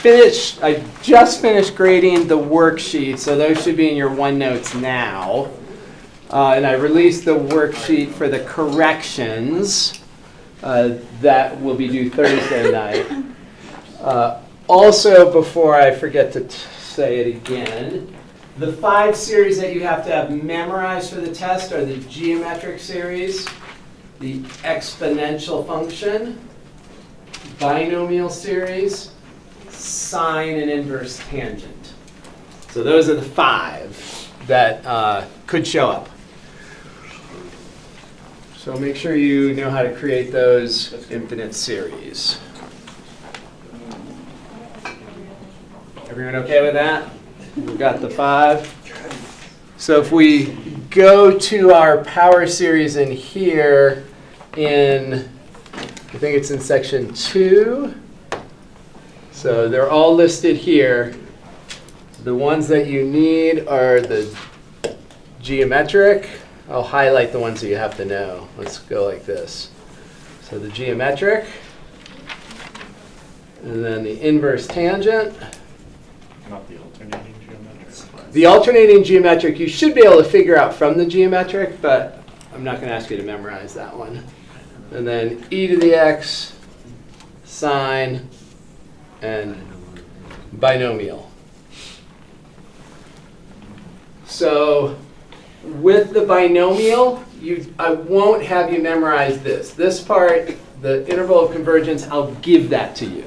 just finished grading the worksheet, so those should be in your OneNotes now. And I released the worksheet for the corrections that will be due Thursday night. Also, before I forget to say it again, the 5 series that you have to have memorized for the test are the geometric series, the exponential function, binomial series, sine and inverse tangent. So those are the 5 that could show up. So make sure you know how to create those infinite series. Everyone okay with that? We've got the 5. So if we go to our power series in here in, I think it's in section 2. So they're all listed here. The ones that you need are the geometric. I'll highlight the ones that you have to know. Let's go like this. So the geometric, and then the inverse tangent. Not the alternating geometric. The alternating geometric you should be able to figure out from the geometric, but I'm not going to ask you to memorize that one. And then e to the x, sine, and binomial. So with the binomial, I won't have you memorize this. This part, the interval of convergence, I'll give that to you.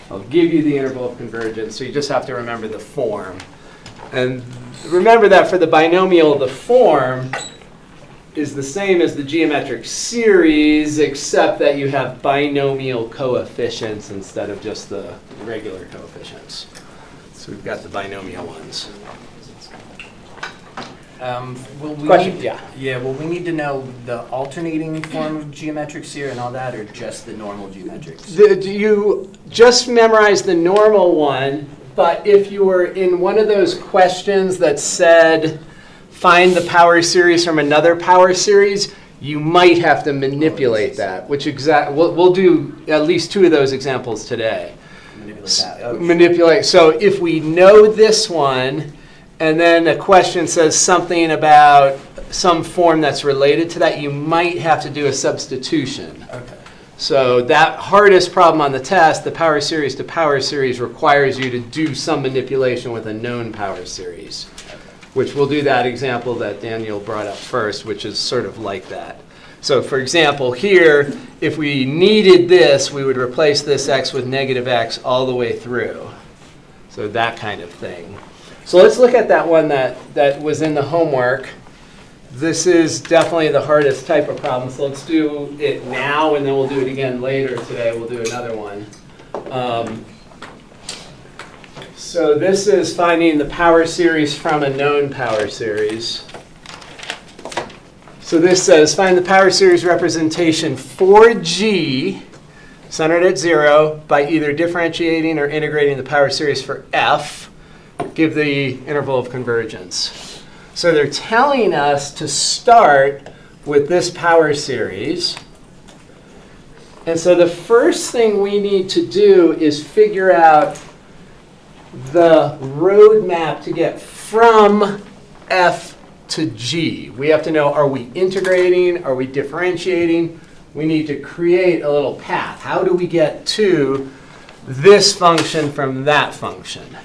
I'll give you the interval of convergence, so you just have to remember the form. And remember that for the binomial, the form is the same as the geometric series, except that you have binomial coefficients instead of just the regular coefficients. So we've got the binomial ones. Question? Yeah. Yeah, will we need to know the alternating form of geometrics here and all that, or just the normal geometrics? You just memorize the normal one, but if you were in one of those questions that said, find the power series from another power series, you might have to manipulate that, which we'll do at least 2 of those examples today. Manipulate that. Oh, Manipulate. So if we know this one, and then a question says something about some form that's related to that, you might have to do a substitution. okay. So that hardest problem on the test, the power series to power series, requires you to do some manipulation with a known power series, which we'll do that example that Daniel brought up first, which is sort of like that. So for example, here, if we needed this, we would replace this x with negative x all the way through. So that kind of thing. So let's look at that one that was in the homework. This is definitely the hardest type of problem. So let's do it now, and then we'll do it again later today. We'll do another one. So this is finding the power series from a known power series. So this says find the power series representation for G centered at 0 by either differentiating or integrating the power series for F. Give the interval of convergence. So they're telling us to start with this power series. And so the first thing we need to do is figure out the roadmap to get from F to G. We have to know, are we integrating? Are we differentiating? We need to create a little path. How do we get to this function from that function?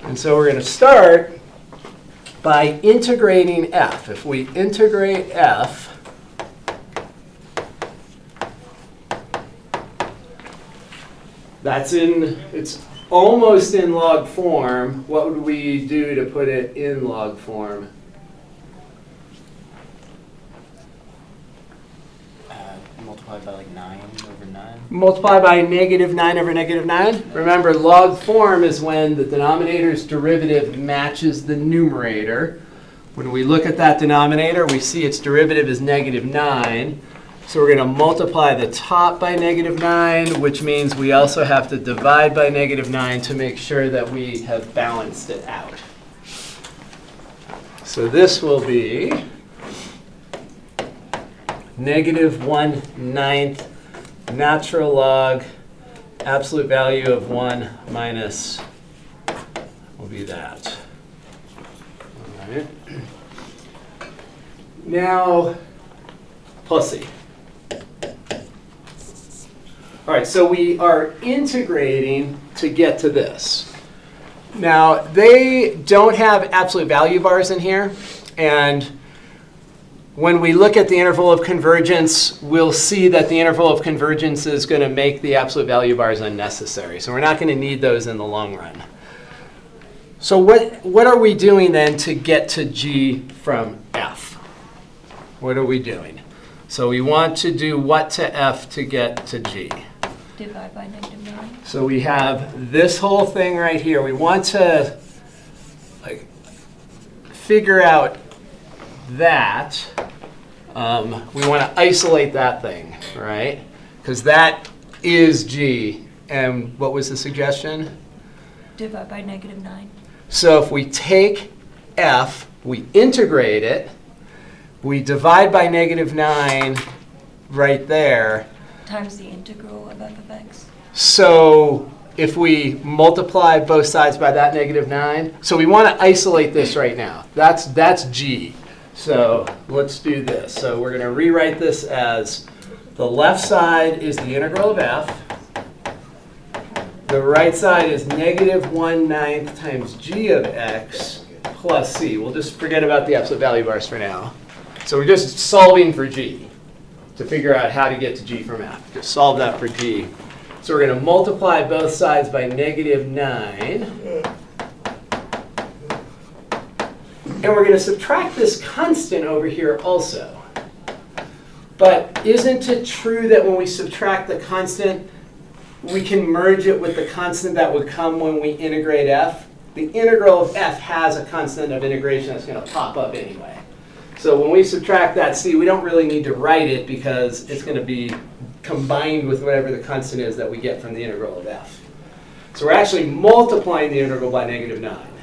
And so we're going to start by integrating F. If we integrate F, it's almost in log form. What would we do to put it in log form? Multiplied by like 9 over 9. Multiply by negative 9 over negative 9. Remember, log form is when the denominator's derivative matches the numerator. When we look at that denominator, we see its derivative is negative 9. So we're going to multiply the top by negative 9, which means we also have to divide by negative 9 to make sure that we have balanced it out. So this will be negative 1/9 natural log absolute value of 1 minus will be that. All right. Now, plus C. All right, so we are integrating to get to this. Now, they don't have absolute value bars in here, and when we look at the interval of convergence, we'll see that the interval of convergence is going to make the absolute value bars unnecessary. So we're not going to need those in the long run. So what are we doing then to get to G from F? What are we doing? So we want to do what to F to get to G? Divide by -9. So we have this whole thing right here. We want to figure out that. We want to isolate that thing, right? Because that is G. And what was the suggestion? Divide by -9. So if we take F, we integrate it, we divide by -9 right there. Times the integral of f of x. So if we multiply both sides by that -9, so we want to isolate this right now. That's G. So let's do this. So we're going to rewrite this as the left side is the integral of f. The right side is -1/9 times g of x plus c. We'll just forget about the absolute value bars for now. So we're just solving for g to figure out how to get to g from f. Just solve that for g. So we're going to multiply both sides by -9. And we're going to subtract this constant over here also. But isn't it true that when we subtract the constant, we can merge it with the constant that would come when we integrate f? The integral of f has a constant of integration that's going to pop up anyway. So when we subtract that c, we don't really need to write it because it's going to be combined with whatever the constant is that we get from the integral of f. So we're actually multiplying the integral by -9.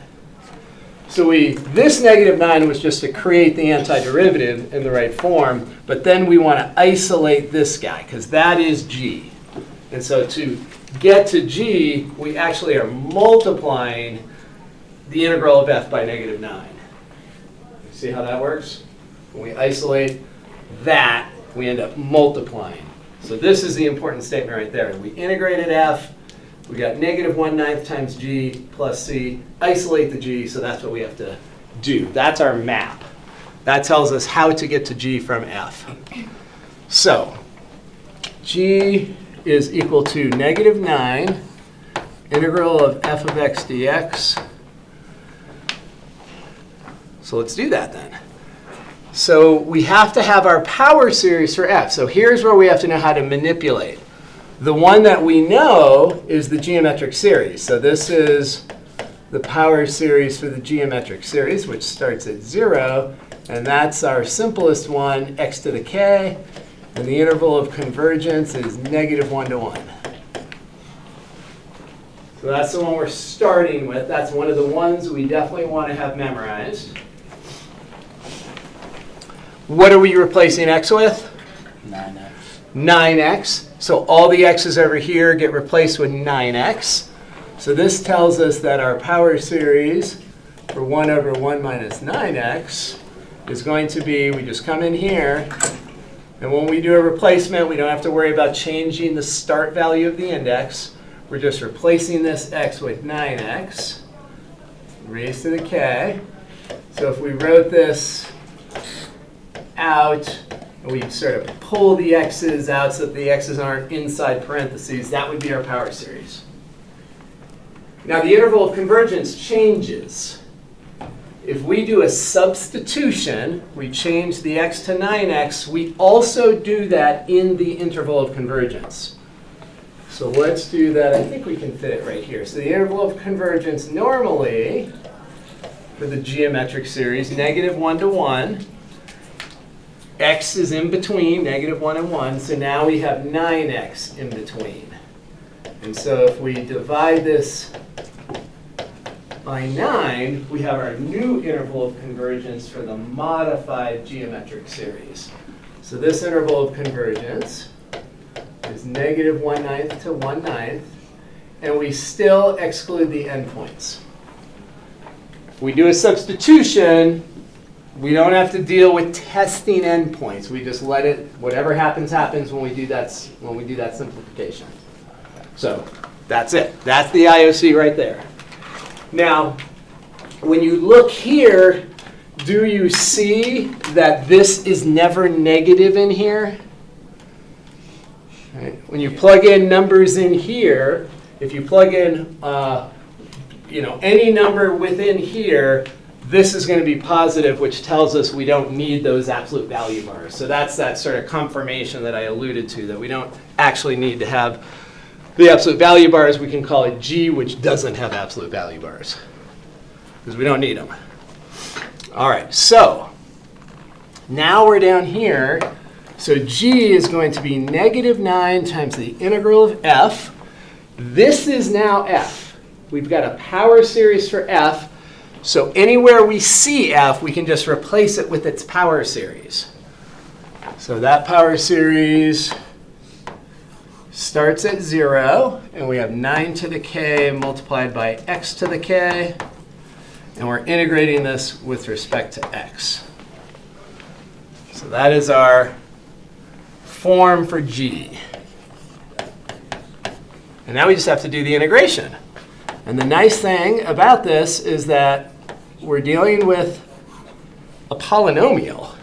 So this -9 was just to create the antiderivative in the right form, but then we want to isolate this guy because that is g. And so to get to g, we actually are multiplying the integral of f by -9. See how that works? When we isolate that, we end up multiplying. So this is the important statement right there. We integrated f. We got -1/9 times g plus c. Isolate the g, so that's what we have to do. That's our map. That tells us how to get to g from f. So g is equal to -9 integral of f of x dx. So let's do that then. So we have to have our power series for f. So here's where we have to know how to manipulate. The one that we know is the geometric series. So this is the power series for the geometric series, which starts at 0. And that's our simplest one, x to the k. And the interval of convergence is -1 to 1. So that's the one we're starting with. That's one of the ones we definitely want to have memorized. What are we replacing x with? 9x. 9x. So all the x's over here get replaced with 9x. So this tells us that our power series for 1 over 1 minus 9x is going to be, we just come in here, and when we do a replacement, we don't have to worry about changing the start value of the index. We're just replacing this x with 9x raised to the k. So if we wrote this out, and we sort of pull the x's out so that the x's aren't inside parentheses, that would be our power series. Now the interval of convergence changes. If we do a substitution, we change the x to 9x, we also do that in the interval of convergence. So let's do that. I think we can fit it right here. So the interval of convergence normally, for the geometric series, -1 to 1. X is in between, -1 and 1. So now we have 9x in between. And so if we divide this by 9, we have our new interval of convergence for the modified geometric series. So this interval of convergence is It's negative 1/9 to 1/9. And we still exclude the endpoints. If we do a substitution, we don't have to deal with testing endpoints. We just let it, whatever happens, happens when we do that simplification. So that's it. That's the IOC right there. Now, when you look here, do you see that this is never negative in here? Right. When you plug in numbers in here, if you plug in any number within here, this is going to be positive, which tells us we don't need those absolute value bars. So that's that sort of confirmation that I alluded to, that we don't actually need to have the absolute value bars. We can call it G, which doesn't have absolute value bars, because we don't need them. All right, so now we're down here. So G is going to be negative 9 times the integral of f. This is now f. We've got a power series for f. So anywhere we see f, we can just replace it with its power series. So that power series starts at 0, and we have 9 to the k multiplied by x to the k. And we're integrating this with respect to x. So that is our form for G. And now we just have to do the integration. And the nice thing about this is that we're dealing with a polynomial.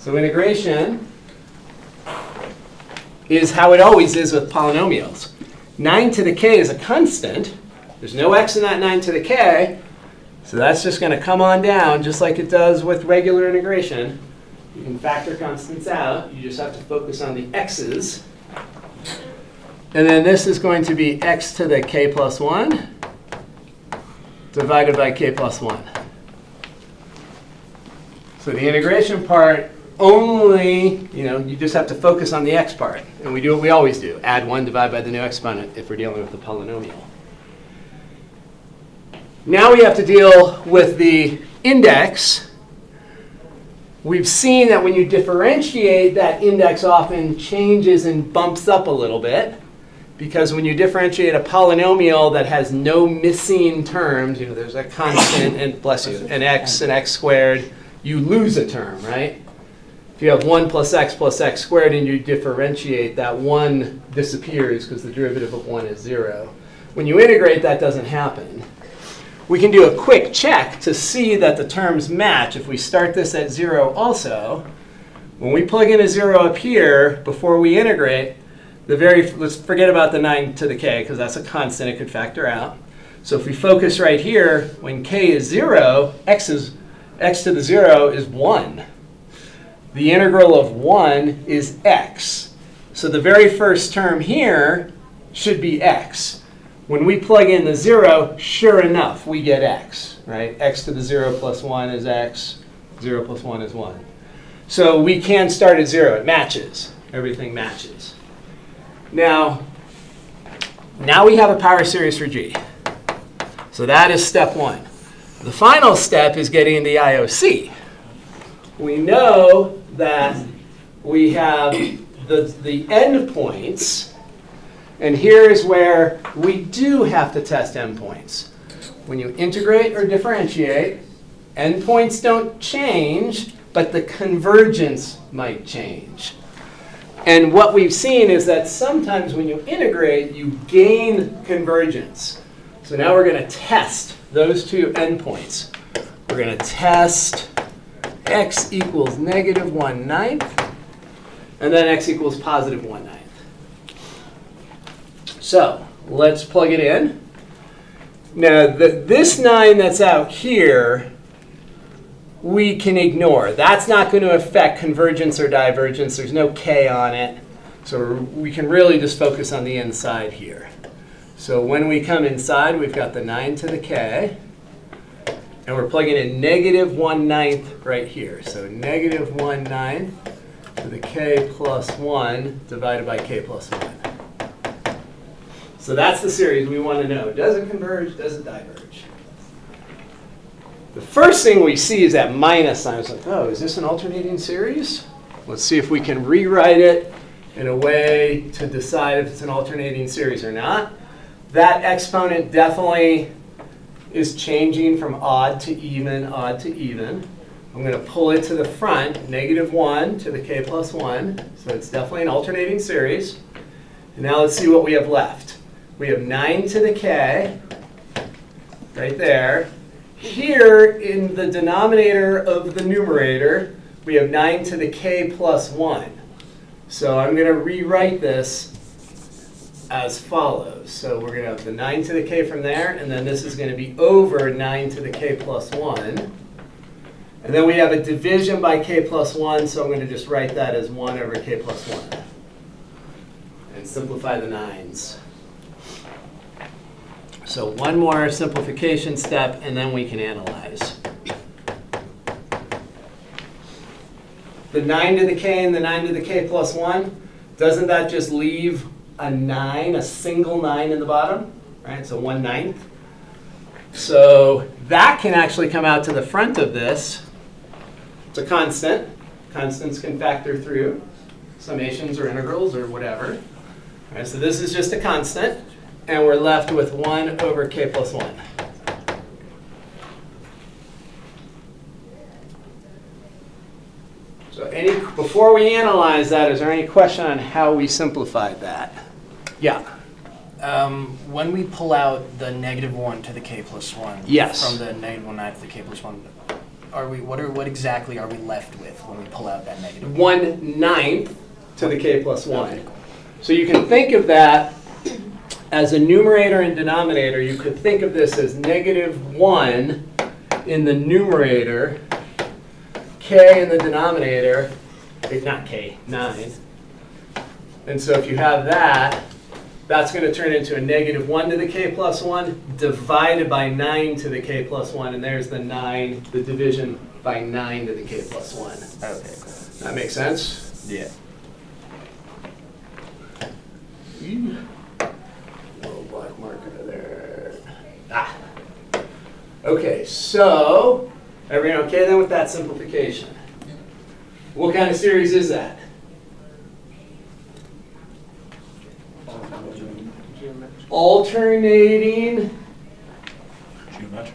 So integration is how it always is with polynomials. 9 to the k is a constant. There's no x in that 9 to the k. So that's just going to come on down just like it does with regular integration. You can factor constants out. You just have to focus on the x's. And then this is going to be x to the k plus 1 divided by k plus 1. So the integration part only, you just have to focus on the x part. And we do what we always do. Add 1, divide by the new exponent if we're dealing with a polynomial. Now we have to deal with the index. We've seen that when you differentiate, that index often changes and bumps up a little bit. Because when you differentiate a polynomial that has no missing terms, there's a constant and, bless you, an x squared, you lose a term, right? If you have 1 plus x squared and you differentiate, that 1 disappears because the derivative of 1 is 0. When you integrate, that doesn't happen. We can do a quick check to see that the terms match. If we start this at 0 also, when we plug in a 0 up here, before we integrate, let's forget about the 9 to the k, because that's a constant, it could factor out. So if we focus right here, when k is 0, x to the 0 is 1. The integral of 1 is x. So the very first term here should be x. When we plug in the 0, sure enough, we get x, right? X to the 0 plus 1 is x. 0 plus 1 is 1. So we can start at 0. It matches. Everything matches. Now we have a power series for G. So that is step 1. The final step is getting the IOC. We know that we have the endpoints. And here's where we do have to test endpoints. When you integrate or differentiate, endpoints don't change, but the convergence might change. And what we've seen is that sometimes when you integrate, you gain convergence. So now we're going to test those two endpoints. We're going to test x equals negative 1/9, and then x equals positive 1/9. So let's plug it in. Now this 9 that's out here, we can ignore. That's not going to affect convergence or divergence. There's no k on it. So we can really just focus on the inside here. So when we come inside, we've got the 9 to the k. And we're plugging in negative 1/9 right here. So negative 1/9 to the k plus 1 divided by k plus 1. So that's the series we want to know. Does it converge? Does it diverge? The first thing we see is that minus sign. It's like, oh, is this an alternating series? Let's see if we can rewrite it in a way to decide if it's an alternating series or not. That exponent definitely is changing from odd to even, odd to even. I'm going to pull it to the front, -1 to the k plus 1. So it's definitely an alternating series. And now let's see what we have left. We have 9 to the k, right there. Here in the denominator of the numerator, we have 9 to the k plus 1. So I'm going to rewrite this as follows. So we're going to have the 9 to the k from there, and then this is going to be over 9 to the k plus 1. And then we have a division by k plus 1, so I'm going to just write that as 1 over k plus 1. And simplify the 9s. So one more simplification step, and then we can analyze. The 9 to the k and the 9 to the k plus 1, doesn't that just leave a 9, a single 9 in the bottom? Right, so 1/9. So that can actually come out to the front of this. It's a constant. Constants can factor through summations or integrals or whatever. All right, so this is just a constant, and we're left with 1 over k plus 1. So before we analyze that, is there any question on how we simplified that? Yeah. When we pull out the -1 to the k plus 1 Yes. from the -1/9 to the k plus 1, what exactly are we left with when we pull out that negative? 1/9 to the k plus 1. So you can think of that as a numerator and denominator. You could think of this as -1 in the numerator, k in the denominator, not k, 9. And so if you have that, that's going to turn into a -1 to the k plus 1 divided by 9 to the k plus 1. And there's the 9, the division by 9 to the k plus 1. Okay, cool. That makes sense? Yeah. Little black marker there. Ah. Okay, so everyone okay then with that simplification? What kind of series is that? Alternating Geometric.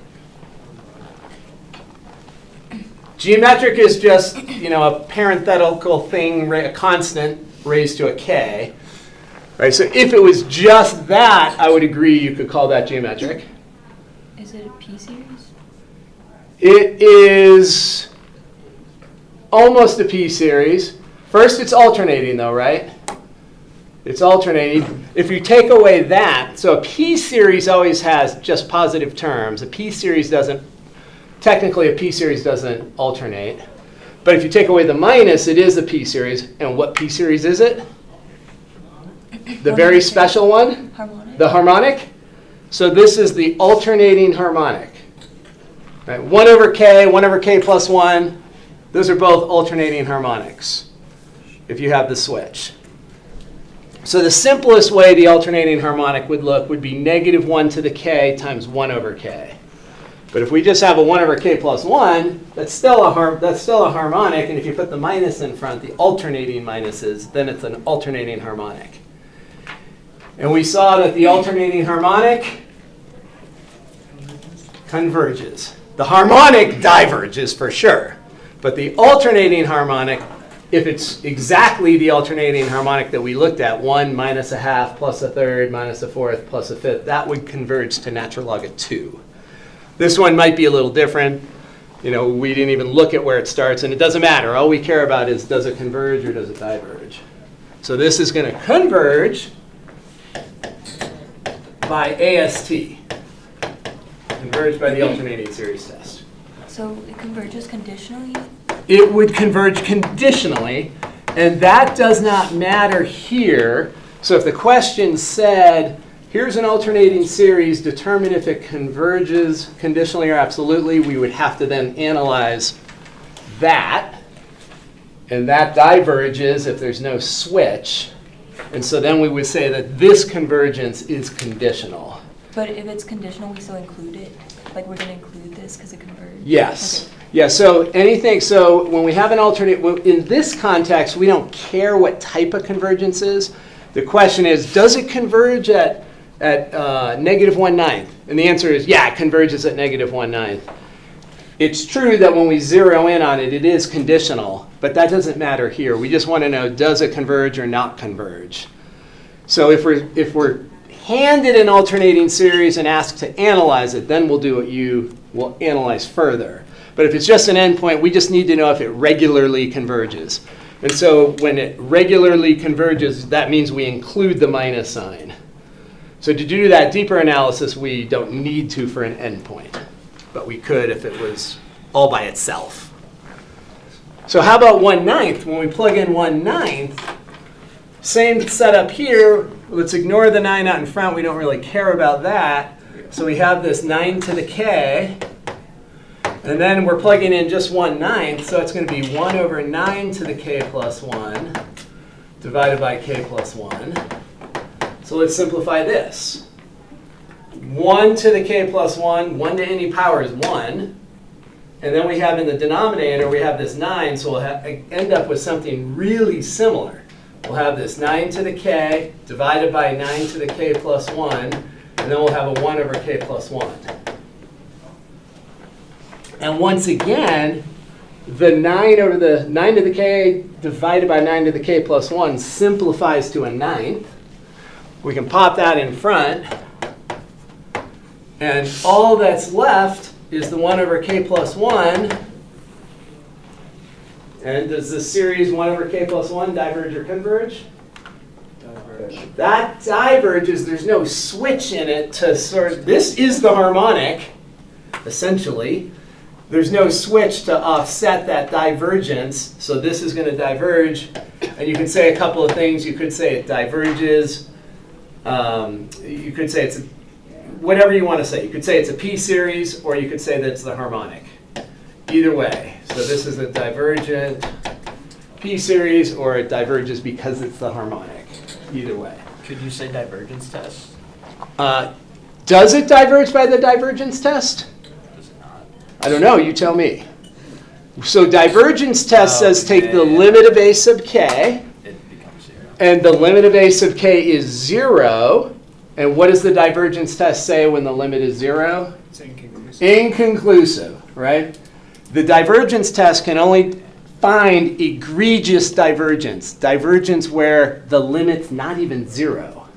geometric is just, a parenthetical thing, a constant raised to a k. Right, so if it was just that, I would agree you could call that geometric. Is it a P series? It is almost a P series. First, it's alternating though, right? It's alternating. If you take away that, so a P series always has just positive terms. A P series doesn't, technically a P series doesn't alternate. But if you take away the minus, it is a P series. And what P series is it? The very special one? Harmonic? The harmonic? So this is the alternating harmonic. Right? 1 over k plus 1. Those are both alternating harmonics if you have the switch. So the simplest way the alternating harmonic would look would be -1 to the k times 1 over k. But if we just have a 1 over k plus 1, that's still a harmonic. And if you put the minus in front, the alternating minuses, then it's an alternating harmonic. And we saw that the alternating harmonic converges. The harmonic diverges for sure. But the alternating harmonic, if it's exactly the alternating harmonic that we looked at, 1 minus a half plus a third minus a fourth plus a fifth, that would converge to natural log of 2. This one might be a little different. We didn't even look at where it starts, and it doesn't matter. All we care about is, does it converge or does it diverge? So this is going to converge by AST, converge by the alternating series test. So it converges conditionally? It would converge conditionally, and that does not matter here. So if the question said, here's an alternating series, determine if it converges conditionally or absolutely, we would have to then analyze that. And that diverges if there's no switch. And so then we would say that this convergence is conditional. But if it's conditional, we still include it? Like we're going to include this because it converges? Yes. Okay. Yeah, so anything, so when we have an alternate, in this context, we don't care what type of convergence is. The question is, does it converge at negative 1/9? And the answer is, yeah, it converges at negative 1/9. It's true that when we zero in on it, it is conditional, but that doesn't matter here. We just want to know, does it converge or not converge? So if we're handed an alternating series and asked to analyze it, then we'll do what you will analyze further. But if it's just an endpoint, we just need to know if it regularly converges. And so when it regularly converges, that means we include the minus sign. So to do that deeper analysis, we don't need to for an endpoint, but we could if it was all by itself. So how about 1/9? When we plug in 1/9, same setup here. Let's ignore the 9 out in front. We don't really care about that. So we have this 9 to the k. And then we're plugging in just 1/9, so it's going to be 1 over 9 to the k plus 1 divided by k plus 1. So let's simplify this. 1 to the k plus 1, 1 to any power is 1. And then we have in the denominator, we have this 9, so we'll end up with something really similar. We'll have this 9 to the k divided by 9 to the k plus 1, and then we'll have a 1 over k plus 1. And once again, the 9 over the 9 to the k divided by 9 to the k plus 1 simplifies to a 9th. We can pop that in front. And all that's left is the 1 over k plus 1. And does the series 1 over k plus 1 diverge or converge? Diverge. That diverges. There's no switch in it to sort of, this is the harmonic, essentially. There's no switch to offset that divergence, so this is going to diverge. And you can say a couple of things. You could say it diverges. You could say it's whatever you want to say. You could say it's a p-series, or you could say that it's the harmonic. Either way. So this is a divergent p-series, or it diverges because it's the harmonic. Either way. Could you say divergence test? Does it diverge by the divergence test? Does it not? I don't know. You tell me. So divergence test says take the Okay. limit of a sub k, It becomes 0. and the limit of a sub k is 0. And what does the divergence test say when the limit is 0? It's inconclusive. Inconclusive, right? The divergence test can only find egregious divergence, divergence where the limit's not even 0.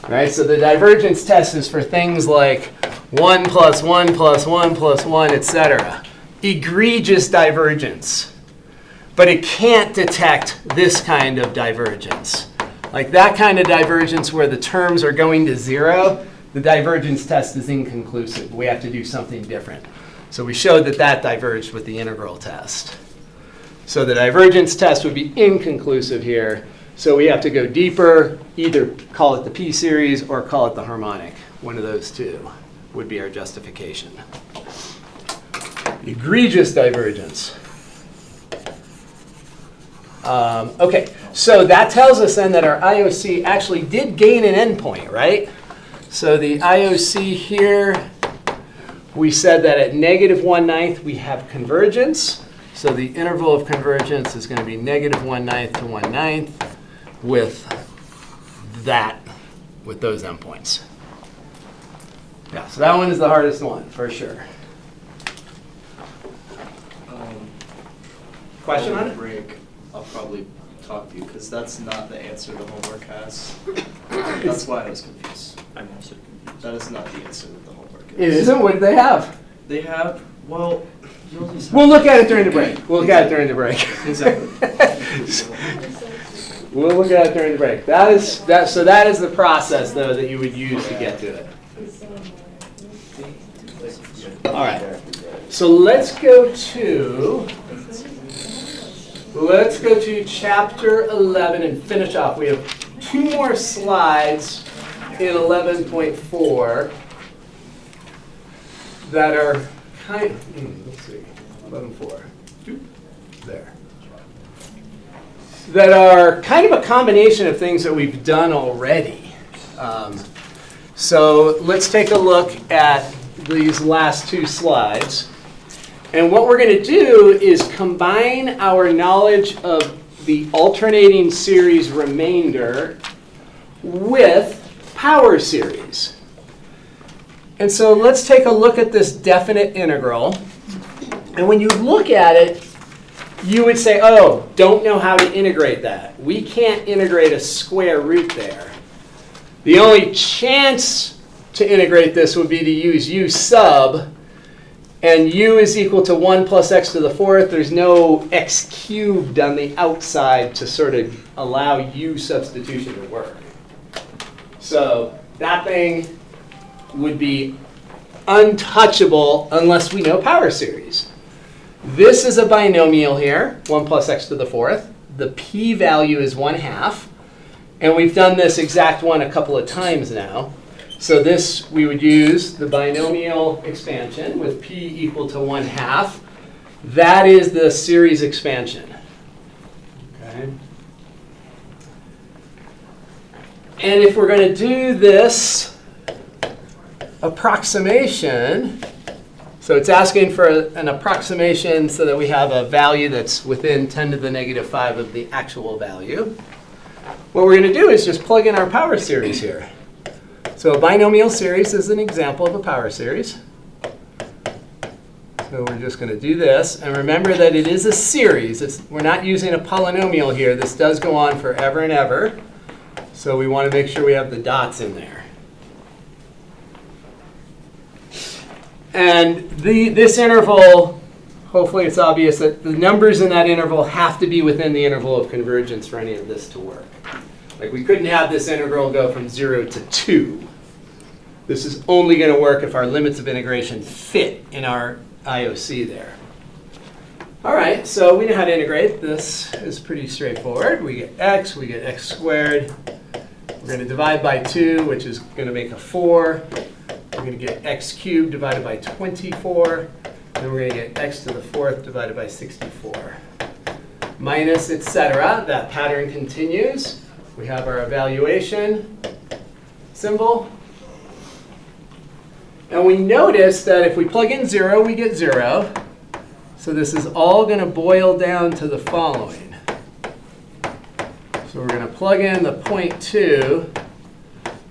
Right? So the divergence test is for things like 1 plus 1 plus 1 plus 1, etc. Egregious divergence. But it can't detect this kind of divergence. Like that kind of divergence where the terms are going to 0, the divergence test is inconclusive. We have to do something different. So we showed that that diverged with the integral test. So the divergence test would be inconclusive here. So we have to go deeper, either call it the p-series or call it the harmonic. One of those two would be our justification. Egregious divergence. Okay, so that tells us then that our IOC actually did gain an endpoint, right? So the IOC here, we said that at negative 1/9 we have convergence. So the interval of convergence is going to be negative 1/9 to 1/9 with that, with those endpoints. Yeah, so that one is the hardest one, for sure. Question on it? Break. I'll probably talk to you because that's not the answer the homework has. That's why I was confused. I'm also confused. That is not the answer that the homework It is. isn't? What do they have? They have, well, you'll just have We'll look at it during the break. We'll look at it during the break. Exactly. We'll look at it during the break. That is the process, though, that you would use to get to it. All right. So let's go to chapter 11 and finish off. We have 2 more slides in 11.4 that are kind of, let's see, 11.4. There. That are kind of a combination of things that we've done already. So let's take a look at these last 2 slides. And what we're going to do is combine our knowledge of the alternating series remainder with power series. And so let's take a look at this definite integral. And when you look at it, you would say, oh, don't know how to integrate that. We can't integrate a square root there. The only chance to integrate this would be to use u sub, and u is equal to 1 plus x to the fourth. There's no x cubed on the outside to sort of allow u substitution to work. So that thing would be untouchable unless we know power series. This is a binomial here, 1 plus x to the fourth. The p-value is 1/2. And we've done this exact one a couple of times now. So this, we would use the binomial expansion with p equal to 1/2. That is the series expansion. Okay. And if we're going to do this approximation, so it's asking for an approximation so that we have a value that's within 10 to the negative 5 of the actual value. What we're going to do is just plug in our power series here. So a binomial series is an example of a power series. So we're just going to do this. And remember that it is a series. We're not using a polynomial here. This does go on forever and ever. So we want to make sure we have the dots in there. And this interval, hopefully it's obvious that the numbers in that interval have to be within the interval of convergence for any of this to work. Like we couldn't have this integral go from 0 to 2. This is only going to work if our limits of integration fit in our IOC there. All right, so we know how to integrate. This is pretty straightforward. We get x squared. We're going to divide by 2, which is going to make a 4. We're going to get x cubed divided by 24. Then we're going to get x to the fourth divided by 64. Minus, etc. That pattern continues. We have our evaluation symbol. And we notice that if we plug in 0, we get 0. So this is all going to boil down to the following. So we're going to plug in the 0.2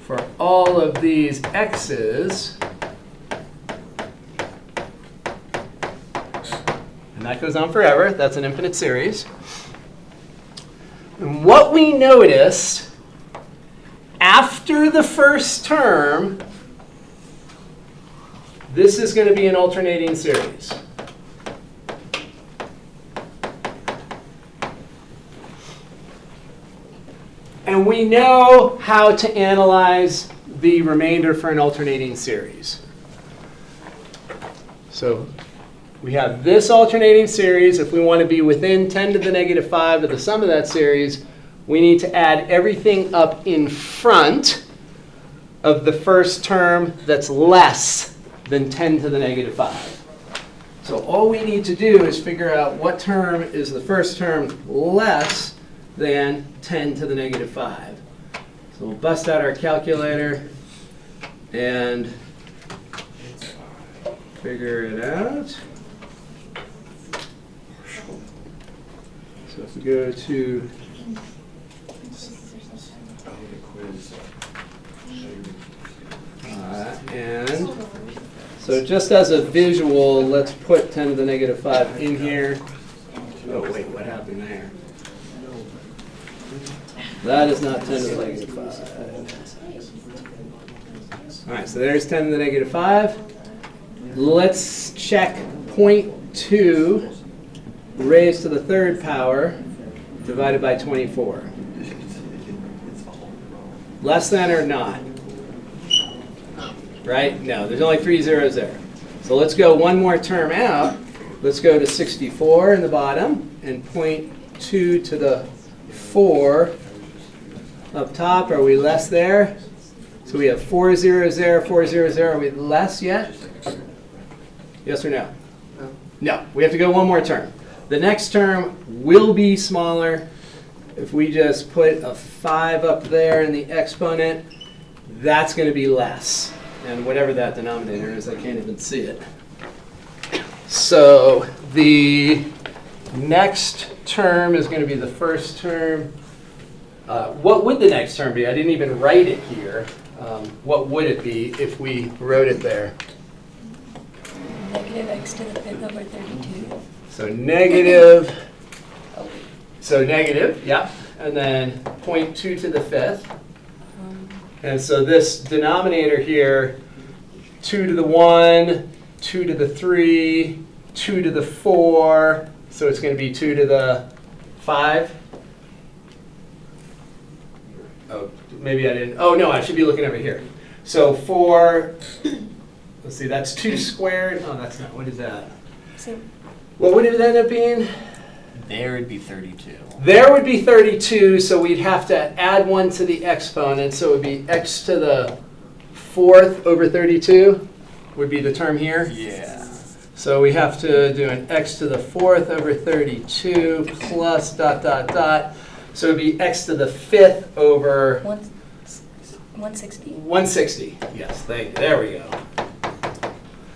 for all of these x's. And that goes on forever. That's an infinite series. And what we noticed after the first term, this is going to be an alternating series. And we know how to analyze the remainder for an alternating series. So we have this alternating series. If we want to be within 10 to the negative 5 of the sum of that series, we need to add everything up in front of the first term that's less than 10 to the negative 5. So all we need to do is figure out what term is the first term less than 10 to the negative 5. So we'll bust out our calculator and figure it out. So if we go to and so just as a visual, let's put 10 to the negative 5 in here. Oh, wait, what happened there? That is not 10 to the negative 5. All right, so there's 10 to the negative 5. Let's check 0.2 raised to the third power divided by 24. Less than or not? Right? No, there's only 3 zeros there. So let's go one more term out. Let's go to 64 in the bottom and 0.2 to the 4 up top. Are we less there? So we have 4 zeros there, 4 zeros there. Are we less yet? Yes or no? No. We have to go one more term. The next term will be smaller. If we just put a 5 up there in the exponent, that's going to be less. And whatever that denominator is, I can't even see it. So the next term is going to be the first term. What would the next term be? I didn't even write it here. What would it be if we wrote it there? Negative x to the fifth over 32. So negative, Oh, wait. so negative, yeah, and then 0.2 to the fifth. And so this denominator here, 2 to the 1, 2 to the 3, 2 to the 4, so it's going to be 2 to the 5. Oh, maybe I didn't. Oh, no, I should be looking over here. So 4, let's see, that's 2 squared. Oh, that's not, what is that? So What would it end up being? There would be 32. There would be 32, so we'd have to add 1 to the exponent, so it would be x to the 4th over 32 would be the term here. Yeah. So we have to do an x to the 4th over 32 plus dot, dot, dot. So it would be x to the 5th over 160. 160. Yes, there we go.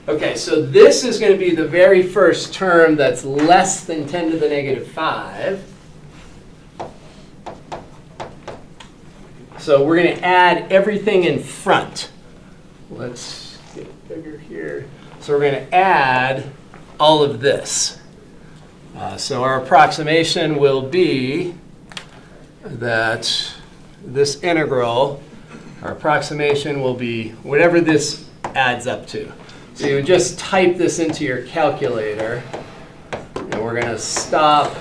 Okay, so this is going to be the very first term that's less than 10 to the negative 5. So we're going to add everything in front. Let's get bigger here. So we're going to add all of this. So our approximation will be that this integral, our approximation will be whatever this adds up to. So you would just type this into your calculator, and we're going to stop.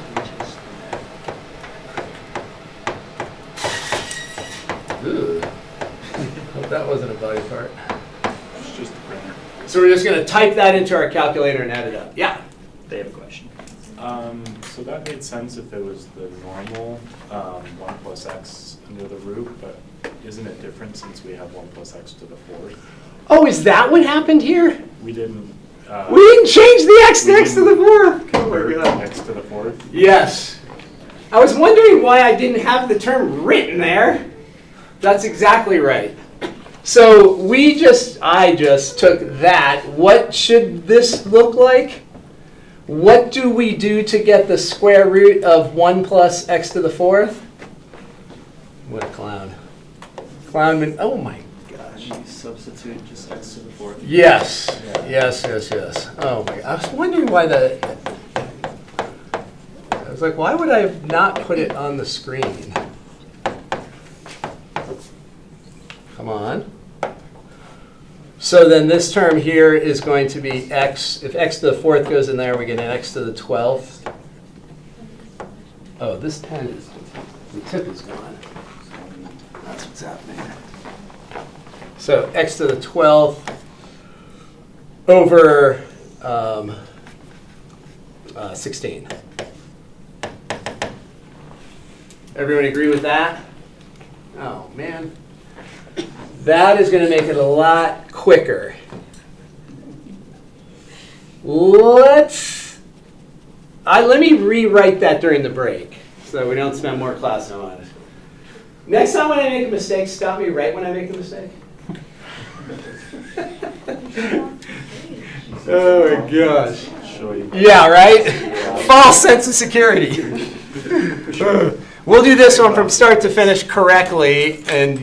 Ooh. Hope that wasn't a body part. It's just the printer. So we're just going to type that into our calculator and add it up. Yeah. They have a question. So that made sense if it was the normal 1 plus x under the root, but isn't it different since we have 1 plus x to the 4th? Oh, is that what happened here? We didn't. We didn't change the x We next to the didn't 4th. convert x to the 4th. Yes. I was wondering why I didn't have the term written there. That's exactly right. So I just took that. What should this look like? What do we do to get the square root of 1 plus x to the 4th? What a clown. Clown, oh my gosh. You substitute just x to the 4th. Yes, yes, yes, yes. Oh my, I was wondering why I was like, why would I have not put it on the screen? Come on. So then this term here is going to be x. If x to the 4th goes in there, we get an x to the 12th. Oh, this 10 is, the tip is gone. That's what's happening. So x to the 12th over 16. Everyone agree with that? Oh, man. That is going to make it a lot quicker. Let me rewrite that during the break so we don't spend more class time on it. Next time when I make a mistake, stop me right when I make a mistake. Oh my gosh. Show you. Yeah, right? False sense of security. We'll do this one from start to finish correctly, and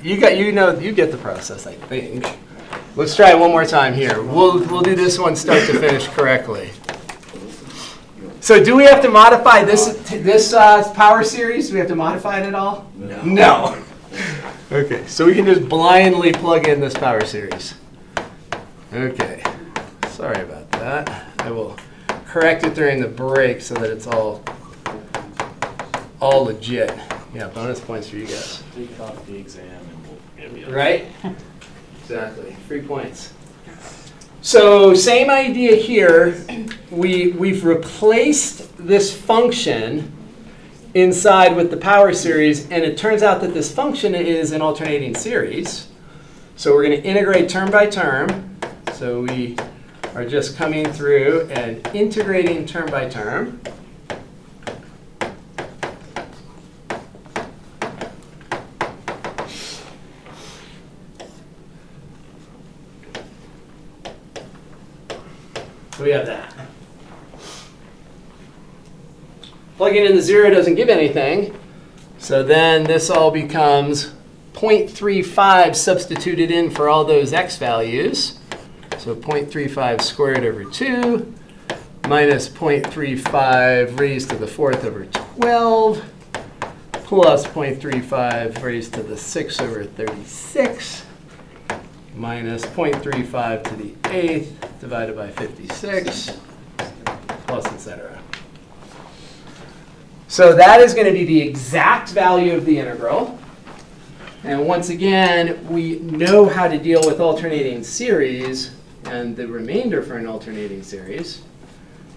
you get the process, I think. Let's try it one more time here. We'll do this one start to finish correctly. So do we have to modify this power series? Do we have to modify it at all? No. Okay, so we can just blindly plug in this power series. Okay, sorry about that. I will correct it during the break so that it's all legit. Yeah, bonus points for you guys. Take it off the exam and we'll give you. Right? Exactly, 3 points. So same idea here. We've replaced this function inside with the power series, and it turns out that this function is an alternating series. So we're going to integrate term by term. So we are just coming through and integrating term by term. So we have that. Plugging in the 0 doesn't give anything. So then this all becomes 0.35 substituted in for all those x values. So 0.35 squared over 2 minus 0.35 raised to the 4th over 12 plus 0.35 raised to the 6 over 36 minus 0.35 to the 8th divided by 56 plus etc. So that is going to be the exact value of the integral. And once again, we know how to deal with alternating series and the remainder for an alternating series.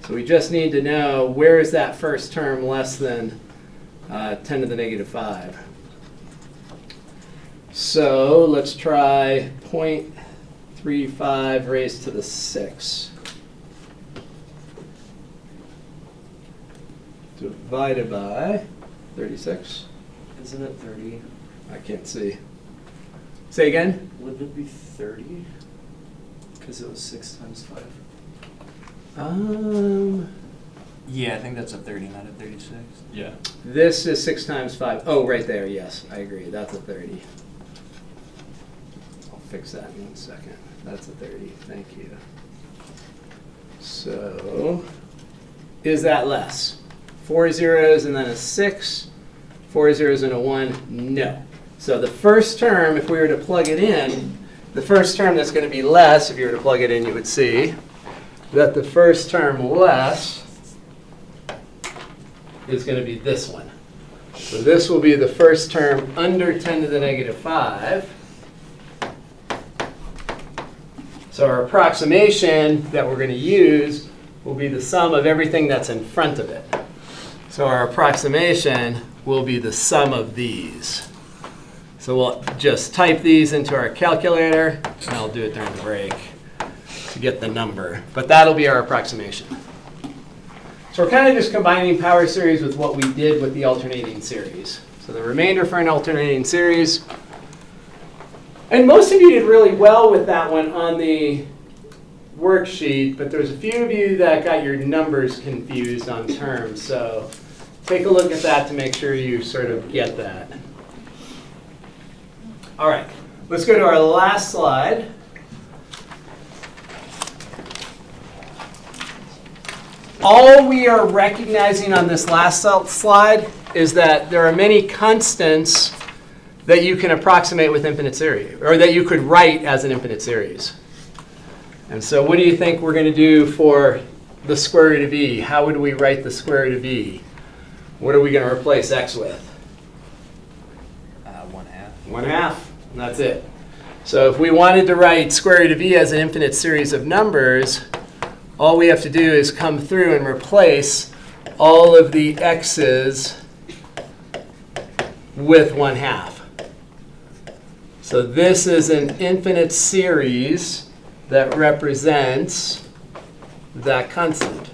So we just need to know where is that first term less than 10 to the negative 5. So let's try 0.35 raised to the 6. Divided by 36. Isn't it 30? I can't see. Say again? Wouldn't it be 30? Because it was 6 times 5. Yeah, I think that's a 30, not a 36. Yeah. This is 6 times 5. Oh, right there, yes, I agree. That's a 30. I'll fix that in 1 second. That's a 30, thank you. So, is that less? 4 zeros and then a 6, 4 zeros and a 1, no. So the first term, if we were to plug it in, the first term that's going to be less, if you were to plug it in, you would see that the first term less is going to be this one. So this will be the first term under 10 to the negative 5. So our approximation that we're going to use will be the sum of everything that's in front of it. So our approximation will be the sum of these. So we'll just type these into our calculator, and I'll do it during the break to get the number. But that'll be our approximation. So we're kind of just combining power series with what we did with the alternating series. So the remainder for an alternating series. And most of you did really well with that one on the worksheet, but there's a few of you that got your numbers confused on terms. So take a look at that to make sure you sort of get that. All right, let's go to our last slide. All we are recognizing on this last slide is that there are many constants that you can approximate with infinite series, or that you could write as an infinite series. And so what do you think we're going to do for the square root of e? How would we write the square root of e? What are we going to replace x with? 1/2. 1/2, and that's it. So if we wanted to write square root of e as an infinite series of numbers, all we have to do is come through and replace all of the x's with 1/2. So this is an infinite series that represents that constant.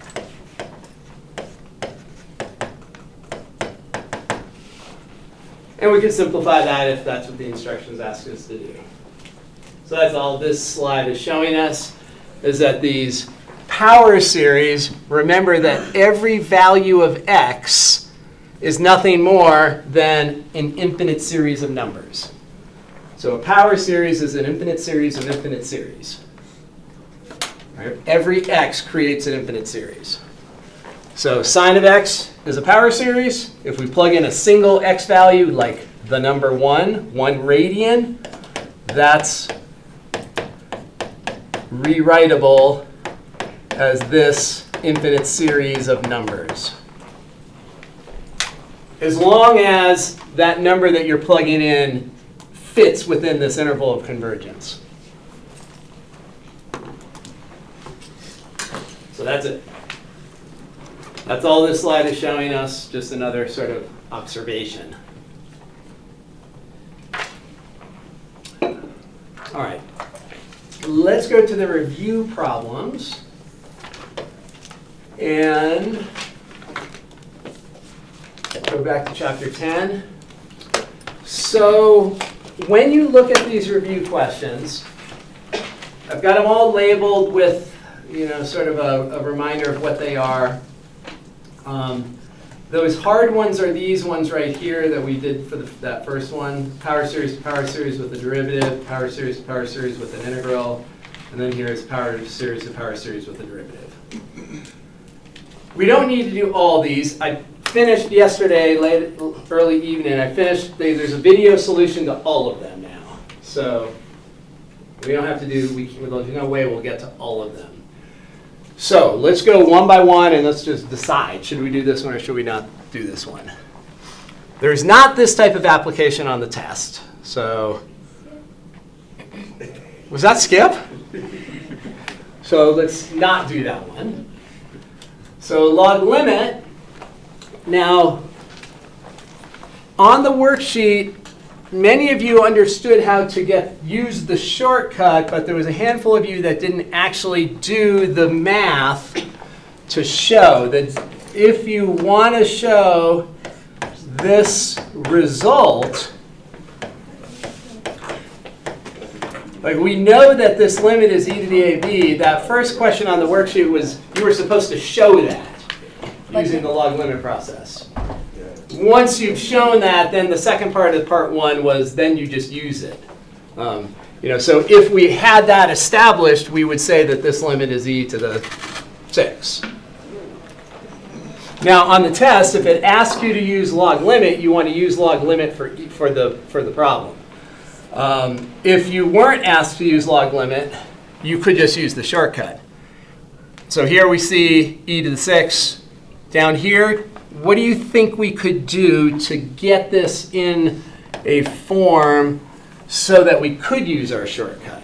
And we can simplify that if that's what the instructions ask us to do. So that's all this slide is showing us, is that these power series, remember that every value of x is nothing more than an infinite series of numbers. So a power series is an infinite series of infinite series. Right? Every x creates an infinite series. So sine of x is a power series. If we plug in a single x value, like the number 1 radian, that's rewritable as this infinite series of numbers. As long as that number that you're plugging in fits within this interval of convergence. So that's it. That's all this slide is showing us, just another sort of observation. All right, let's go to the review problems. And go back to chapter 10. So when you look at these review questions, I've got them all labeled with sort of a reminder of what they are. Those hard ones are these ones right here that we did for that first one. Power series to power series with a derivative, power series to power series with an integral, and then here's power series to power series with a derivative. We don't need to do all these. I finished yesterday, early evening, there's a video solution to all of them now. So we don't have to do, there's no way we'll get to all of them. So let's go one by one and let's just decide, should we do this one or should we not do this one? There's not this type of application on the test. So, was that Skip? So let's not do that one. So log limit. Now, on the worksheet, many of you understood how to use the shortcut, but there was a handful of you that didn't actually do the math to show that if you want to show this result, like we know that this limit is e to the ab, that first question on the worksheet was you were supposed to show that using the log limit process. Once you've shown that, then the second part of part one was then you just use it. So if we had that established, we would say that this limit is e to the 6. Now on the test, if it asks you to use log limit, you want to use log limit for the problem. If you weren't asked to use log limit, you could just use the shortcut. So here we see e to the 6. Down here, what do you think we could do to get this in a form so that we could use our shortcut?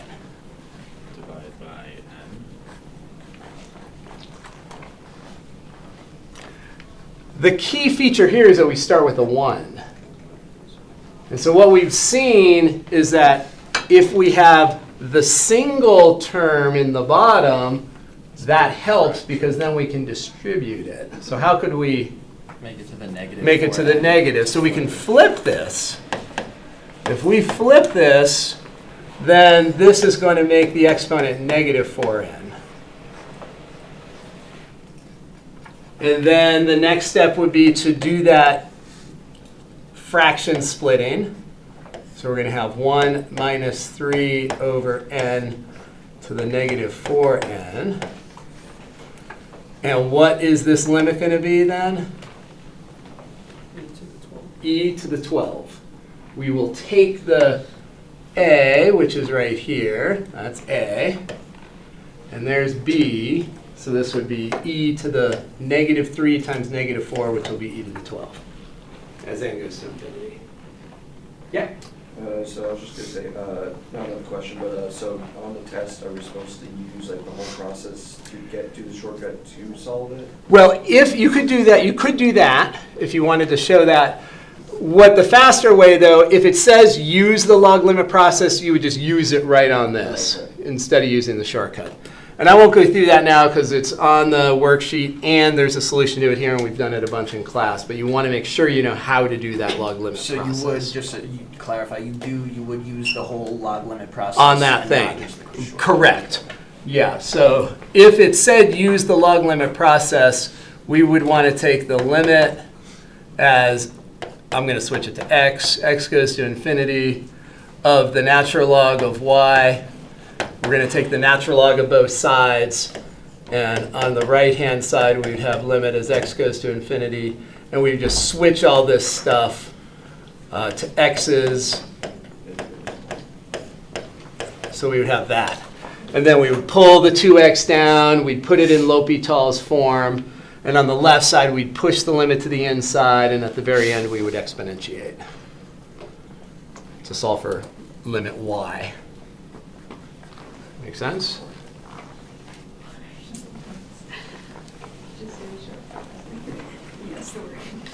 Divide by n. The key feature here is that we start with a 1. And so what we've seen is that if we have the single term in the bottom, that helps because then we can distribute it. So how could we Make it to the negative. make it to the negative? So we can flip this. If we flip this, then this is going to make the exponent negative 4n. And then the next step would be to do that fraction splitting. So we're going to have 1 minus 3 over n to the negative 4n. And what is this limit going to be then? E to the 12. We will take the a, which is right here. That's a. And there's b. So this would be e to the negative 3 times negative 4, which will be e to the 12. As n goes to infinity. Yeah? So I was just going to say, not another question, but so on the test, are we supposed to use like the whole process to get to the shortcut to solve it? Well, if you could do that, you could do that if you wanted to show that. What the faster way, though, if it says use the log limit process, you would just use it right on this instead of using the shortcut. And I won't go through that now because it's on the worksheet and there's a solution to it here and we've done it a bunch in class. But you want to make sure you know how to do that log limit So process. you would, just so you clarify, you would use the whole log limit process On that and not thing. use the shortcut. Correct. Yeah, so if it said use the log limit process, we would want to take the limit as, I'm going to switch it to x goes to infinity, of the natural log of y. We're going to take the natural log of both sides. And on the right-hand side, we'd have limit as x goes to infinity. And we just switch all this stuff to x's. So we would have that. And then we would pull the 2x down. We'd put it in L'Hopital's form. And on the left side, we'd push the limit to the inside. And at the very end, we would exponentiate to solve for limit y. Make sense?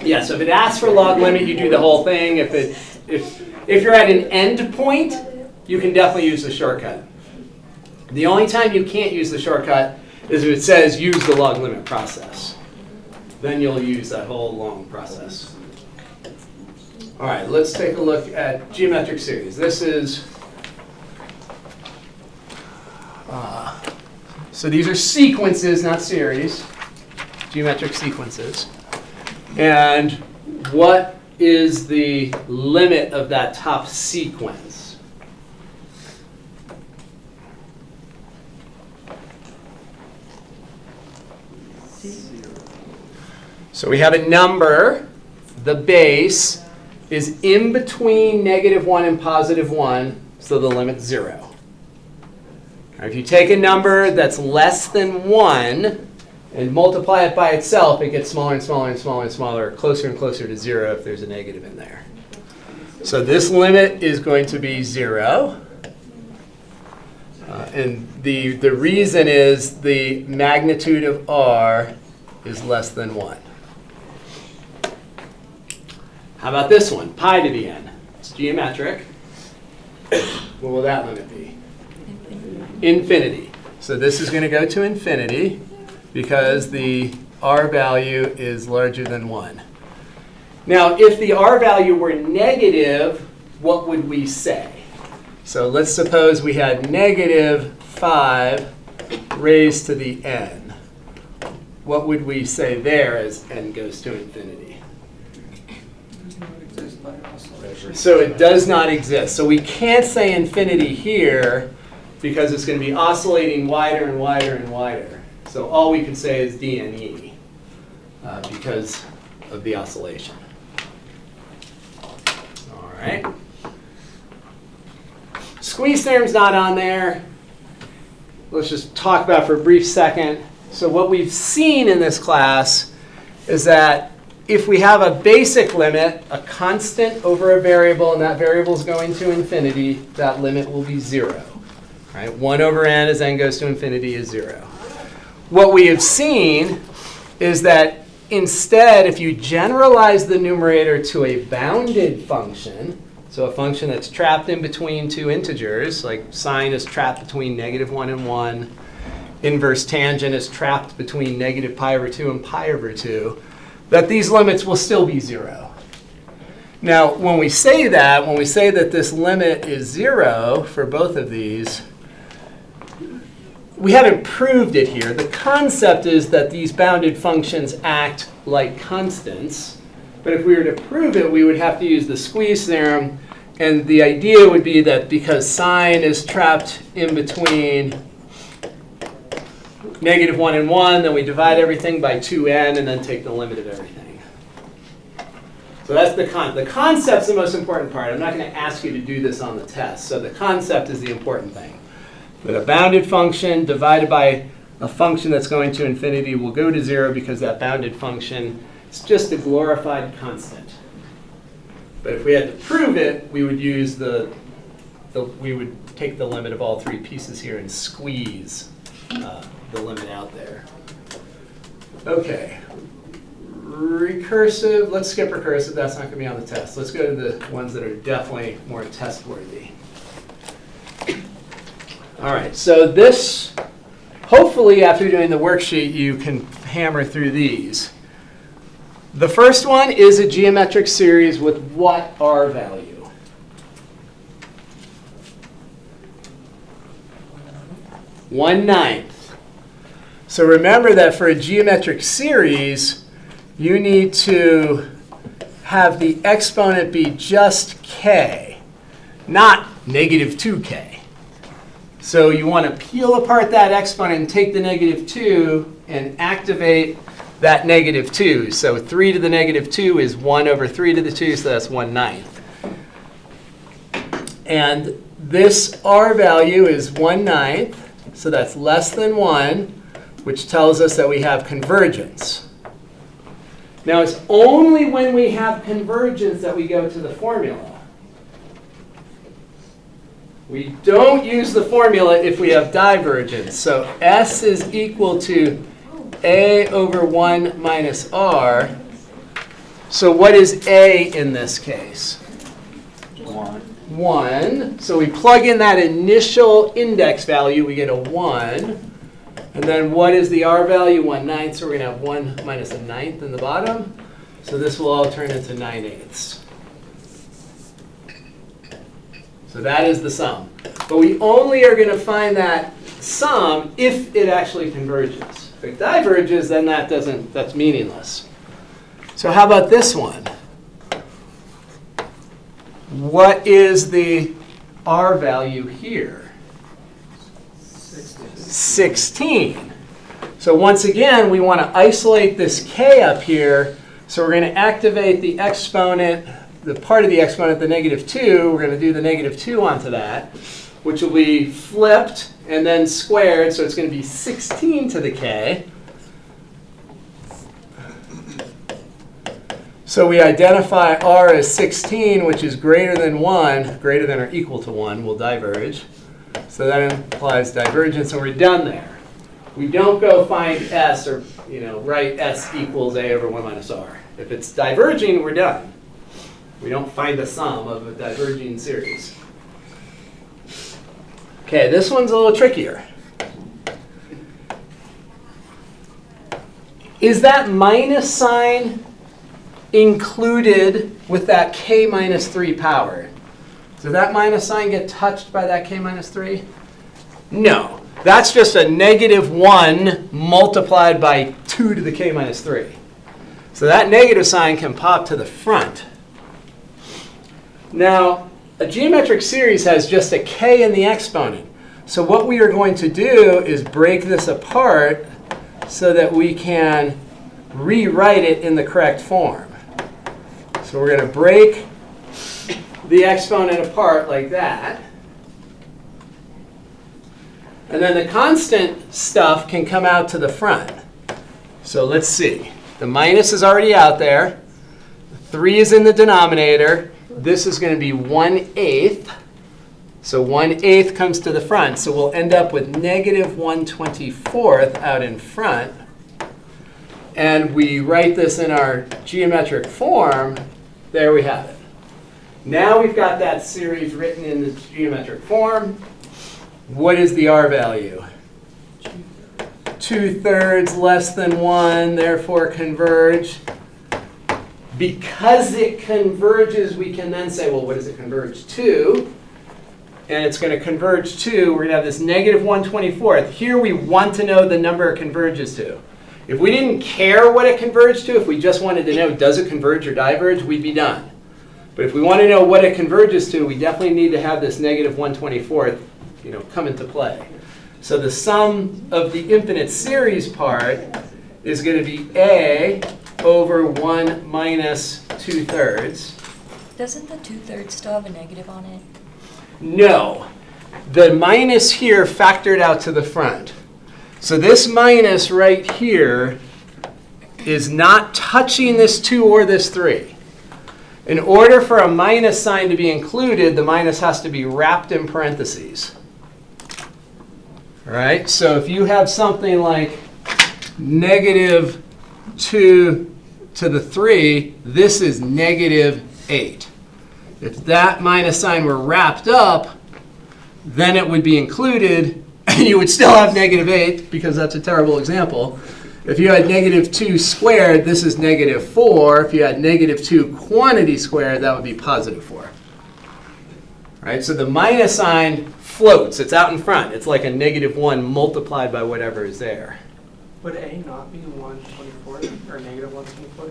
Yeah, so if it asks for log limit, you do the whole thing. If you're at an end point, you can definitely use the shortcut. The only time you can't use the shortcut is if it says use the log limit process. Then you'll use that whole long process. All right, let's take a look at geometric series. This is So these are sequences, not series, geometric sequences. And what is the limit of that top sequence? So we have a number. The base is in between -1 and +1, so the limit's 0. Now, if you take a number that's less than 1 and multiply it by itself, it gets smaller and smaller and smaller and smaller, closer and closer to 0 if there's a negative in there. So this limit is going to be 0. And the reason is the magnitude of r is less than 1. How about this one? Pi to the n. It's geometric. What will that limit be? Infinity. So this is going to go to infinity because the r value is larger than 1. Now, if the r value were negative, what would we say? So let's suppose we had -5 raised to the n. What would we say there as n goes to infinity? So it does not exist. So we can't say infinity here because it's going to be oscillating wider and wider and wider. So all we can say is dne because of the oscillation. All right. Squeeze theorem's not on there. Let's just talk about it for a brief second. So what we've seen in this class is that if we have a basic limit, a constant over a variable, and that variable is going to infinity, that limit will be 0. Right? 1 over n as n goes to infinity is 0. What we have seen is that instead, if you generalize the numerator to a bounded function, so a function that's trapped in between two integers, like sine is trapped between -1 and 1, inverse tangent is trapped between -pi/2 and pi/2, that these limits will still be 0. Now, when we say that this limit is 0 for both of these, we haven't proved it here. The concept is that these bounded functions act like constants. But if we were to prove it, we would have to use the squeeze theorem. And the idea would be that because sine is trapped in between -1 and 1, then we divide everything by 2n and then take the limit of everything. So that's the concept's the most important part. I'm not going to ask you to do this on the test. So the concept is the important thing. That a bounded function divided by a function that's going to infinity will go to 0 because that bounded function is just a glorified constant. But if we had to prove it, we would use we would take the limit of all three pieces here and squeeze the limit out there. Okay. Recursive, let's skip recursive. That's not going to be on the test. Let's go to the ones that are definitely more test-worthy. All right, so this, hopefully after doing the worksheet, you can hammer through these. The first one is a geometric series with what r value? One-ninth. So remember that for a geometric series, you need to have the exponent be just k, not -2k. So you want to peel apart that exponent and take the -2 and activate that -2. So 3 to the -2 is 1 over 3 to the 2, so that's 1/9. And this r value is 1/9, so that's less than 1, which tells us that we have convergence. Now it's only when we have convergence that we go to the formula. We don't use the formula if we have divergence. So S is equal to A over 1 minus R. So what is A in this case? 1. So we plug in that initial index value, we get a 1. And then what is the R value? 1/9. So we're going to have 1 minus a 9th in the bottom. So this will all turn into 9/8. So that is the sum. But we only are going to find that sum if it actually converges. If it diverges, then that's meaningless. So how about this one? What is the R value here? 16. So once again, we want to isolate this k up here. So we're going to activate the exponent, the part of the exponent, the -2. We're going to do the -2 onto that, which will be flipped and then squared. So it's going to be 16 to the k. So we identify R as 16, which is greater than 1, greater than or equal to 1, will diverge. So that implies divergence, and we're done there. We don't go find S or write S equals A over 1 minus R. If it's diverging, we're done. We don't find the sum of a diverging series. Okay, this one's a little trickier. Is that minus sign included with that k minus 3 power? Does that minus sign get touched by that k minus 3? No. That's just a -1 multiplied by 2 to the k minus 3. So that negative sign can pop to the front. Now, a geometric series has just a k in the exponent. So what we are going to do is break this apart so that we can rewrite it in the correct form. So we're going to break the exponent apart like that. And then the constant stuff can come out to the front. So let's see. The minus is already out there. 3 is in the denominator. This is going to be 1/8. So 1/8 comes to the front. So we'll end up with -1/24 out in front. And we write this in our geometric form. There we have it. Now we've got that series written in the geometric form. What is the R value? 2/3 less than 1, therefore converge. Because it converges, we can then say, well, what does it converge to? And it's going to converge to, we're going to have this -1/24. Here we want to know the number it converges to. If we didn't care what it converged to, if we just wanted to know, does it converge or diverge, we'd be done. But if we want to know what it converges to, we definitely need to have this -1/24 come into play. So the sum of the infinite series part is going to be A over 1 minus 2/3. Doesn't the 2/3 still have a negative on it? No. The minus here factored out to the front. So this minus right here is not touching this 2 or this 3. In order for a minus sign to be included, the minus has to be wrapped in parentheses. All right? So if you have something like -2 to the 3, this is -8. If that minus sign were wrapped up, then it would be included, and you would still have -8, because that's a terrible example. If you had -2 squared, this is -4. If you had -2 quantity squared, that would be +4. Right? So the minus sign floats. It's out in front. It's like a -1 multiplied by whatever is there. Would A not be 1/24 or -1/24?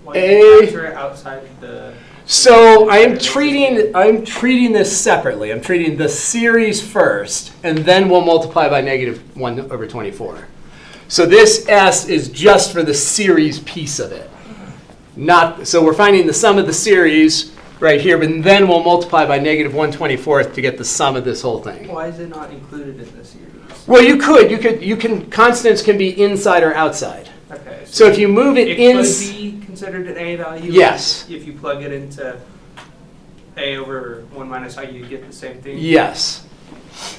Why A- do you factor it outside the? So I'm treating this separately. I'm treating the series first, and then we'll multiply by -1/24. So this S is just for the series piece of it. So we're finding the sum of the series right here, but then we'll multiply by -1/24 to get the sum of this whole thing. Why is it not included in the series? Well, constants can be inside or outside. Okay. So if you move it It in, could be considered an A value. Yes. If you plug it into A over 1 minus I, you get the same thing. yes.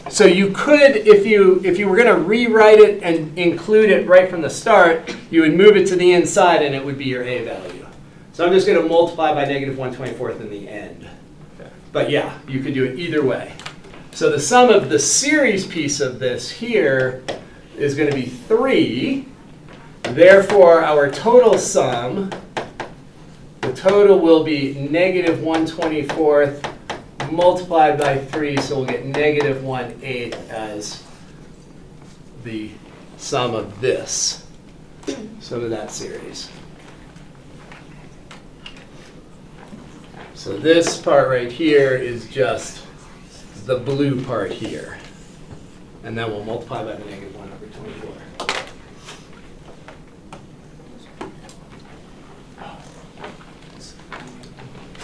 So you could, if you were going to rewrite it and include it right from the start, you would move it to the inside and it would be your A value. So I'm just going to multiply by -1/24 in the end. Okay. But yeah, you could do it either way. So the sum of the series piece of this here is going to be 3. Therefore, our total sum, the total will be -1/24 multiplied by 3, so we'll get negative 1/8 as the sum of this. So of that series. So this part right here is just the blue part here. And then we'll multiply by the negative 1 over 24.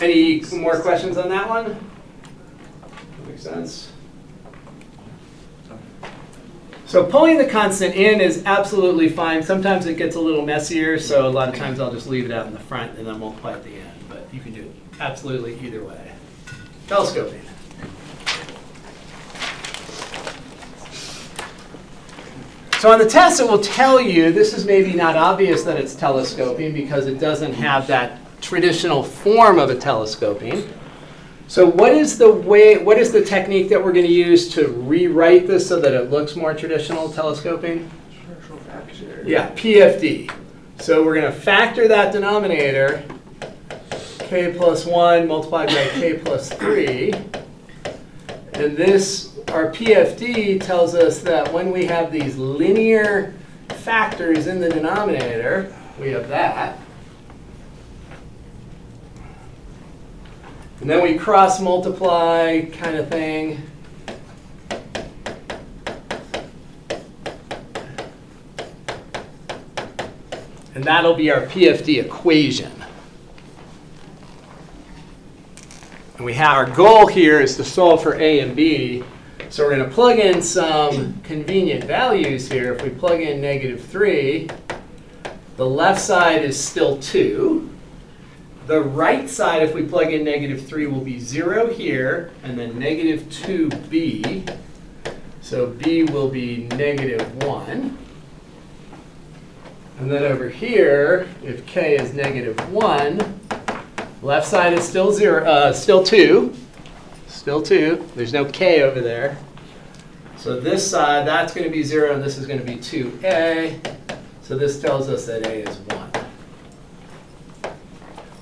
Any more questions on that one? Makes sense. So pulling the constant in is absolutely fine. Sometimes it gets a little messier, so a lot of times I'll just leave it out in the front and then multiply at the end. But you can do it absolutely either way. Telescoping. So on the test, it will tell you, this is maybe not obvious that it's telescoping because it doesn't have that traditional form of a telescoping. So what is the technique that we're going to use to rewrite this so that it looks more traditional telescoping? Yeah, PFD. So we're going to factor that denominator, k plus 1 multiplied by k plus 3. And this, our PFD tells us that when we have these linear factors in the denominator, we have that. And then we cross multiply kind of thing. And that'll be our PFD equation. And we have our goal here is to solve for A and B. So we're going to plug in some convenient values here. If we plug in negative 3, the left side is still 2. The right side, if we plug in negative 3, will be 0 here, and then negative 2b. So b will be negative 1. And then over here, if k is negative 1, left side is still 0, still 2. Still 2. There's no k over there. So this side, that's going to be 0, and this is going to be 2a. So this tells us that a is 1.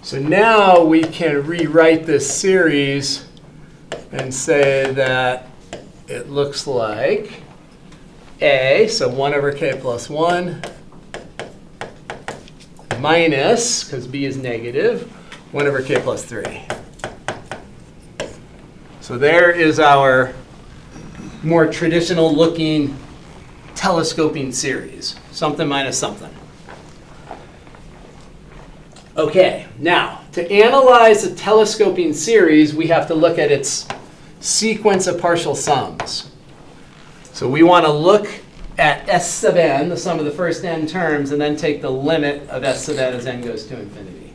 So now we can rewrite this series and say that it looks like a, so 1 over k plus 1, minus, because b is negative, 1 over k plus 3. So there is our more traditional looking telescoping series. Something minus something. Okay, now to analyze a telescoping series, we have to look at its sequence of partial sums. So we want to look at S sub n, the sum of the first n terms, and then take the limit of S sub n as n goes to infinity.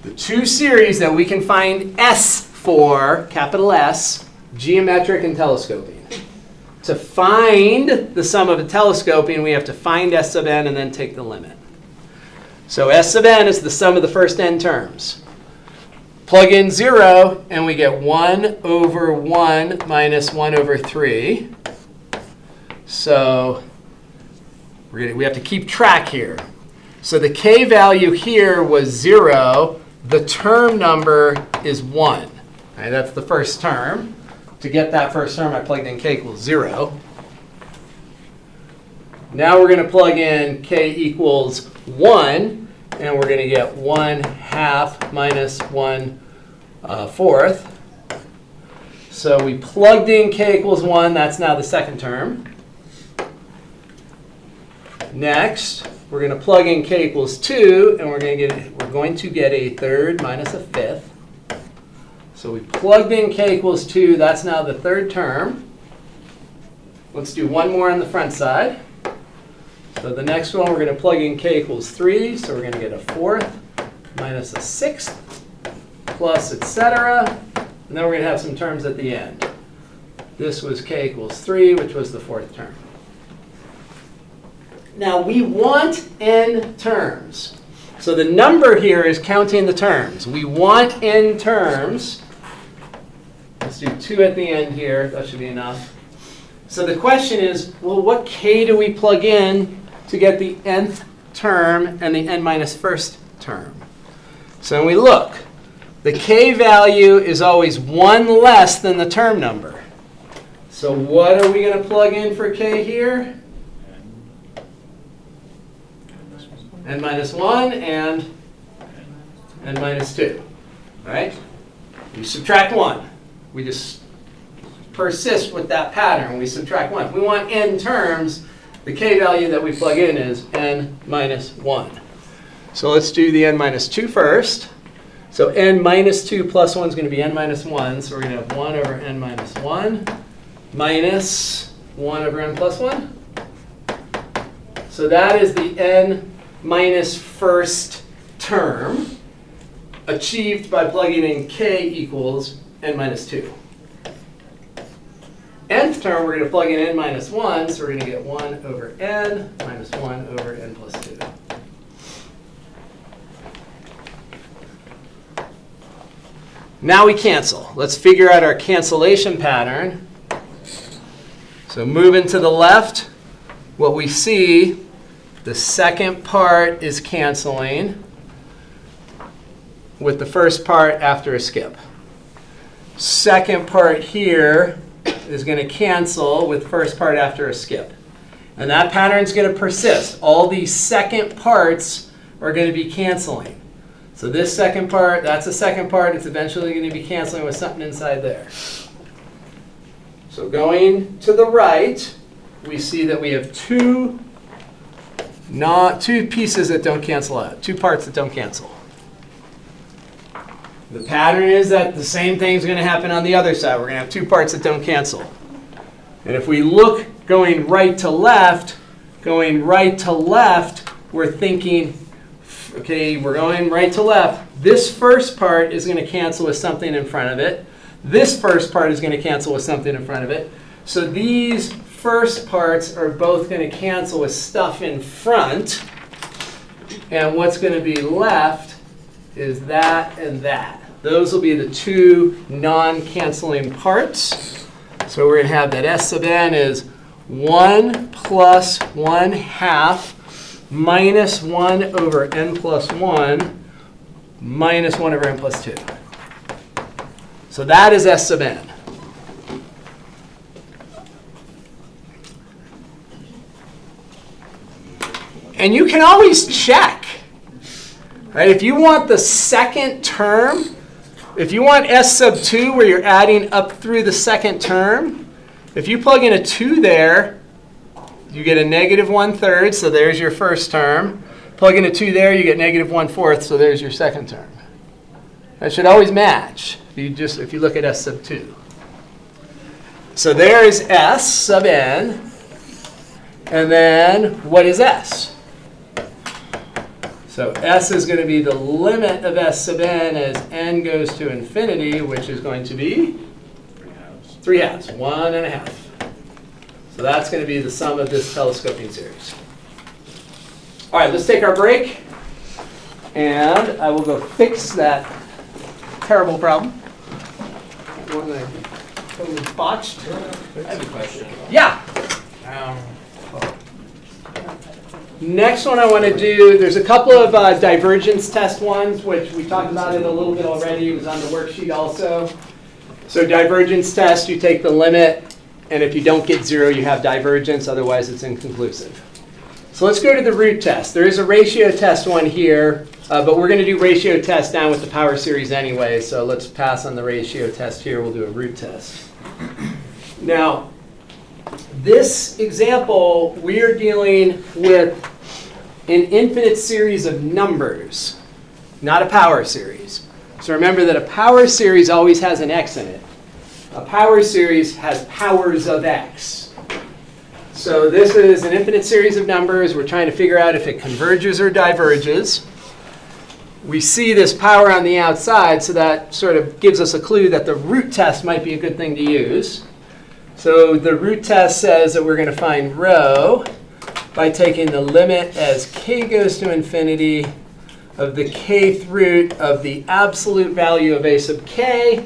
The two series that we can find S for, capital S, geometric and telescoping. To find the sum of a telescoping, we have to find S sub n and then take the limit. So S sub n is the sum of the first n terms. Plug in 0, and we get 1 over 1 minus 1 over 3. So we have to keep track here. So the k value here was 0. The term number is 1. Right, that's the first term. To get that first term, I plugged in k equals 0. Now we're going to plug in k equals 1, and we're going to get 1/2 minus 1/4. So we plugged in k equals 1. That's now the second term. Next, we're going to plug in k equals 2, and we're going to get a third minus a fifth. So we plugged in k equals 2. That's now the third term. Let's do one more on the front side. So the next one, we're going to plug in k equals 3. So we're going to get a fourth minus a sixth plus etc. And then we're going to have some terms at the end. This was k equals 3, which was the fourth term. Now we want n terms. So the number here is counting the terms. We want n terms. Let's do 2 at the end here. That should be enough. So the question is, well, what k do we plug in to get the nth term and the n minus first term? So when we look, the k value is always 1 less than the term number. So what are we going to plug in for k here? N minus 1 and n minus 2. All right? We subtract 1. We just persist with that pattern. We subtract 1. If we want n terms, the k value that we plug in is n minus 1. So let's do the n minus 2 first. So n minus 2 plus 1 is going to be n minus 1. So we're going to have 1 over n minus 1 minus 1 over n plus 1. So that is the n minus first term achieved by plugging in k equals n minus 2. Nth term, we're going to plug in n minus 1, so we're going to get 1 over n minus 1 over n plus 2. Now we cancel. Let's figure out our cancellation pattern. So moving to the left, what we see, the second part is canceling with the first part after a skip. Second part here is going to cancel with first part after a skip. And that pattern is going to persist. All these second parts are going to be canceling. So this second part, that's the second part. It's eventually going to be canceling with something inside there. So going to the right, we see that we have two pieces that don't cancel out, 2 parts that don't cancel. The pattern is that the same thing is going to happen on the other side. We're going to have 2 parts that don't cancel. And if we look going right to left, we're thinking, okay, we're going right to left. This first part is going to cancel with something in front of it. This first part is going to cancel with something in front of it. So these first parts are both going to cancel with stuff in front. And what's going to be left is that and that. Those will be the 2 non-canceling parts. So we're going to have that S sub n is 1 plus 1/2 minus 1 over n plus 1 minus 1 over n plus 2. So that is S sub n. And you can always check. Right? If you want the second term, if you want S sub 2 where you're adding up through the second term, if you plug in a 2 there, you get a negative 1/3, so there's your first term. Plug in a 2 there, you get negative 1/4, so there's your second term. That should always match if you look at S sub 2. So there is S sub n. And then what is S? So S is going to be the limit of S sub n as n goes to infinity, which is going to be 3/2, 1.5. So that's going to be the sum of this telescoping series. All right, let's take our break. And I will go fix that terrible problem. One that I totally botched. I have a question. Yeah. Next one I want to do, there's a couple of divergence test ones, which we talked about it a little bit already. It was on the worksheet also. So divergence test, you take the limit, and if you don't get 0, you have divergence. Otherwise, it's inconclusive. So let's go to the root test. There is a ratio test one here, but we're going to do ratio test down with the power series anyway. So let's pass on the ratio test here. We'll do a root test. Now, this example, we are dealing with an infinite series of numbers, not a power series. So remember that a power series always has an x in it. A power series has powers of x. So this is an infinite series of numbers. We're trying to figure out if it converges or diverges. We see this power on the outside, so that sort of gives us a clue that the root test might be a good thing to use. So the root test says that we're going to find rho by taking the limit as k goes to infinity of the kth root of the absolute value of a sub k.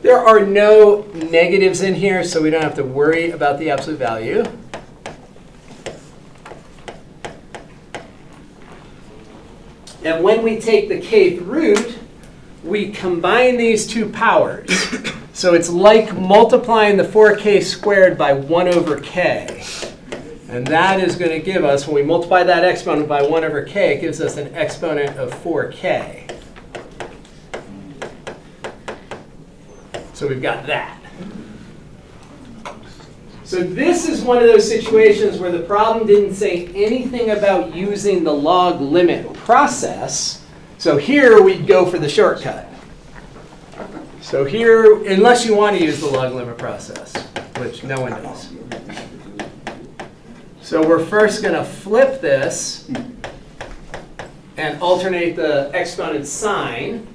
There are no negatives in here, so we don't have to worry about the absolute value. And when we take the kth root, we combine these two powers. So it's like multiplying the 4k squared by 1 over k. And that is going to give us, when we multiply that exponent by 1 over k, it gives us an exponent of 4k. So we've got that. So this is one of those situations where the problem didn't say anything about using the log limit process. So here we'd go for the shortcut. So here, unless you want to use the log limit process, which no one does. So we're first going to flip this and alternate the exponent sign.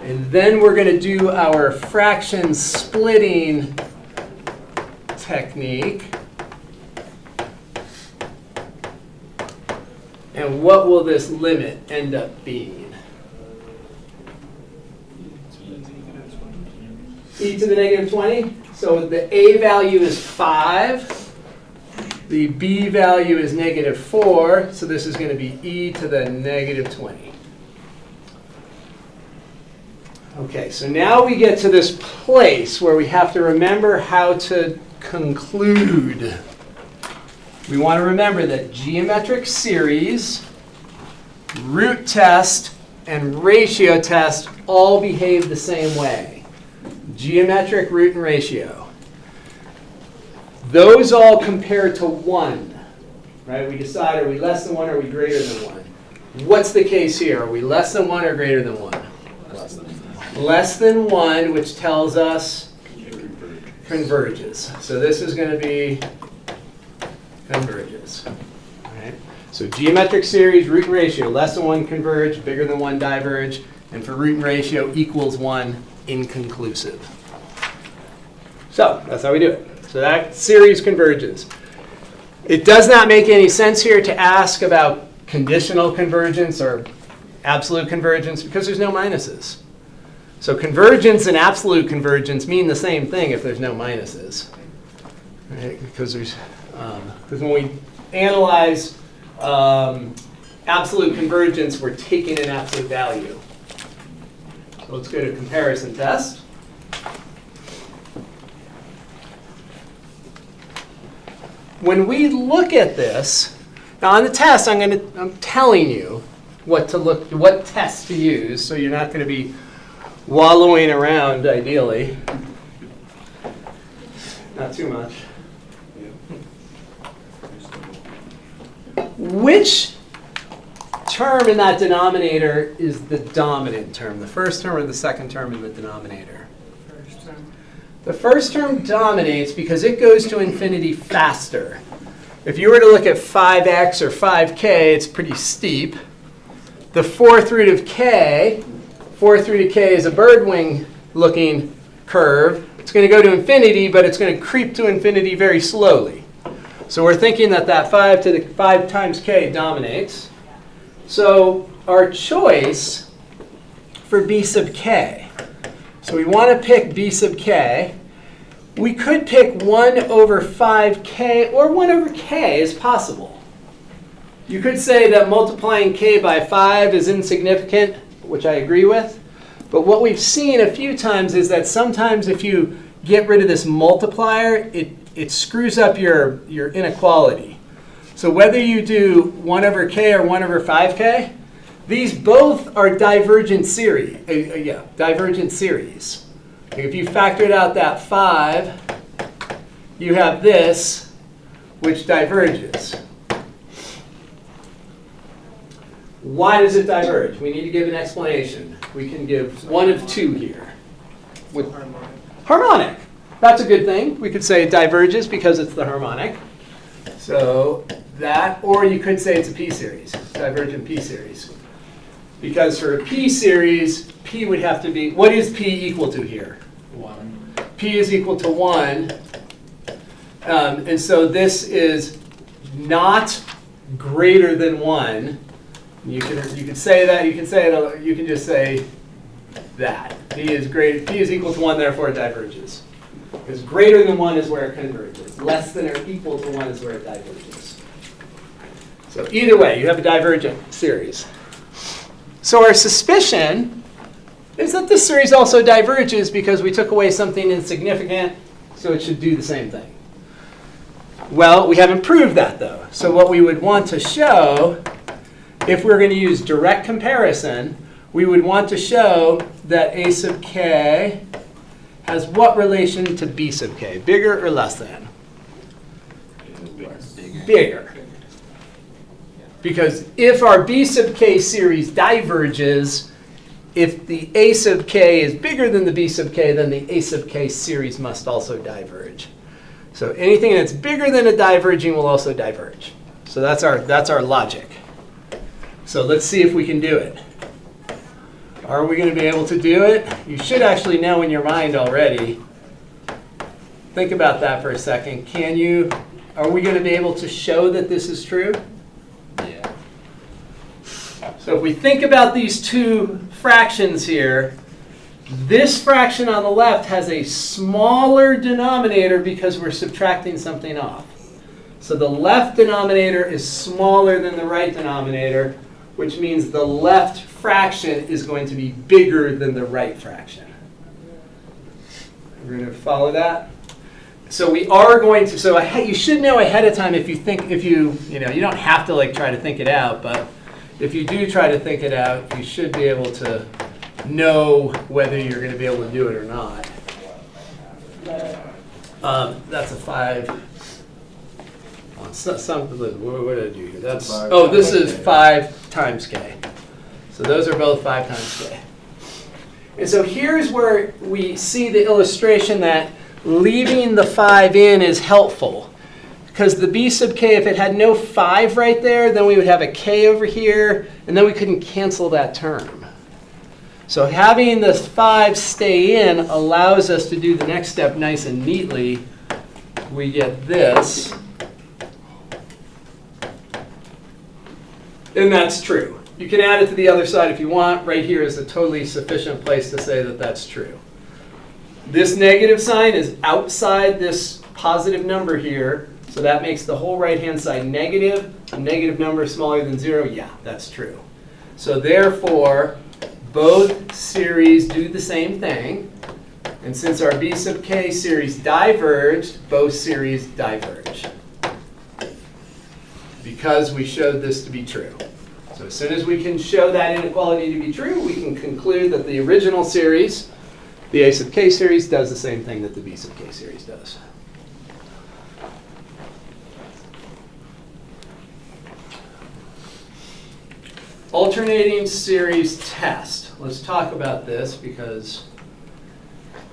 And then we're going to do our fraction splitting technique. And what will this limit end up being? E to the negative 20. So the A value is 5. The B value is negative 4. So this is going to be e to the negative 20. Okay, so now we get to this place where we have to remember how to conclude. We want to remember that geometric series, root test, and ratio test all behave the same way. Geometric, root, and ratio. Those all compare to 1. Right? We decide, are we less than 1 or are we greater than 1? What's the case here? Are we less than 1 or greater than 1? Less than 1, which tells us converges. So this is going to be converges. All right? So geometric series, root and ratio, less than 1 converge, bigger than 1 diverge, and for root and ratio equals 1 inconclusive. So that's how we do it. So that series converges. It does not make any sense here to ask about conditional convergence or absolute convergence because there's no minuses. So convergence and absolute convergence mean the same thing if there's no minuses. Right? Because when we analyze absolute convergence, we're taking an absolute value. So let's go to comparison test. When we look at this, now on the test, I'm telling you what test to use, so you're not going to be wallowing around, ideally. Not too much. Which term in that denominator is the dominant term? The first term or the second term in the denominator? First term. The first term dominates because it goes to infinity faster. If you were to look at 5x or 5k, it's pretty steep. The fourth root of k is a bird wing looking curve. It's going to go to infinity, but it's going to creep to infinity very slowly. So we're thinking that 5 times k dominates. So our choice for b sub k. So we want to pick b sub k. We could pick 1 over 5k, or 1 over k is possible. You could say that multiplying k by 5 is insignificant, which I agree with. But what we've seen a few times is that sometimes if you get rid of this multiplier, it screws up your inequality. So whether you do 1 over k or 1 over 5k, these both are divergent series. Divergent series. If you factored out that 5, you have this, which diverges. Why does it diverge? We need to give an explanation. We can give one of two here. With harmonic. That's a good thing. We could say it diverges because it's the harmonic. So that, or you could say it's a p-series, divergent p-series. Because for a p-series, p would have to be, what is p equal to here? 1. P is equal to 1. And so this is not greater than 1. You can say that. You can just say that. P is equal to 1, therefore it diverges. Because greater than 1 is where it converges. Less than or equal to 1 is where it diverges. So either way, you have a divergent series. So our suspicion is that this series also diverges because we took away something insignificant, so it should do the same thing. Well, we haven't proved that, though. So what we would want to show, if we're going to use direct comparison, we would want to show that a sub k has what relation to b sub k? Bigger or less than? Bigger. Because if our b sub k series diverges, if the a sub k is bigger than the b sub k, then the a sub k series must also diverge. So anything that's bigger than a diverging will also diverge. So that's our logic. So let's see if we can do it. Are we going to be able to do it? You should actually know in your mind already. Think about that for a second. Are we going to be able to show that this is true? Yeah. So if we think about these two fractions here, this fraction on the left has a smaller denominator because we're subtracting something off. So the left denominator is smaller than the right denominator, which means the left fraction is going to be bigger than the right fraction. We're going to follow that? So we are going to, so you should know ahead of time if you don't have to try to think it out, but if you do try to think it out, you should be able to know whether you're going to be able to do it or not. That's a 5. What did I do here? This is 5 times k. So those are both 5 times k. And so here's where we see the illustration that leaving the 5 in is helpful. Because the b sub k, if it had no 5 right there, then we would have a k over here, and then we couldn't cancel that term. So having the 5 stay in allows us to do the next step nice and neatly. We get this. And that's true. You can add it to the other side if you want. Right here is a totally sufficient place to say that that's true. This negative sign is outside this positive number here. So that makes the whole right-hand side negative. A negative number smaller than 0. Yeah, that's true. So therefore, both series do the same thing. And since our b sub k series diverged, both series diverge. Because we showed this to be true. So as soon as we can show that inequality to be true, we can conclude that the original series, the a sub k series, does the same thing that the b sub k series does. Alternating series test. Let's talk about this because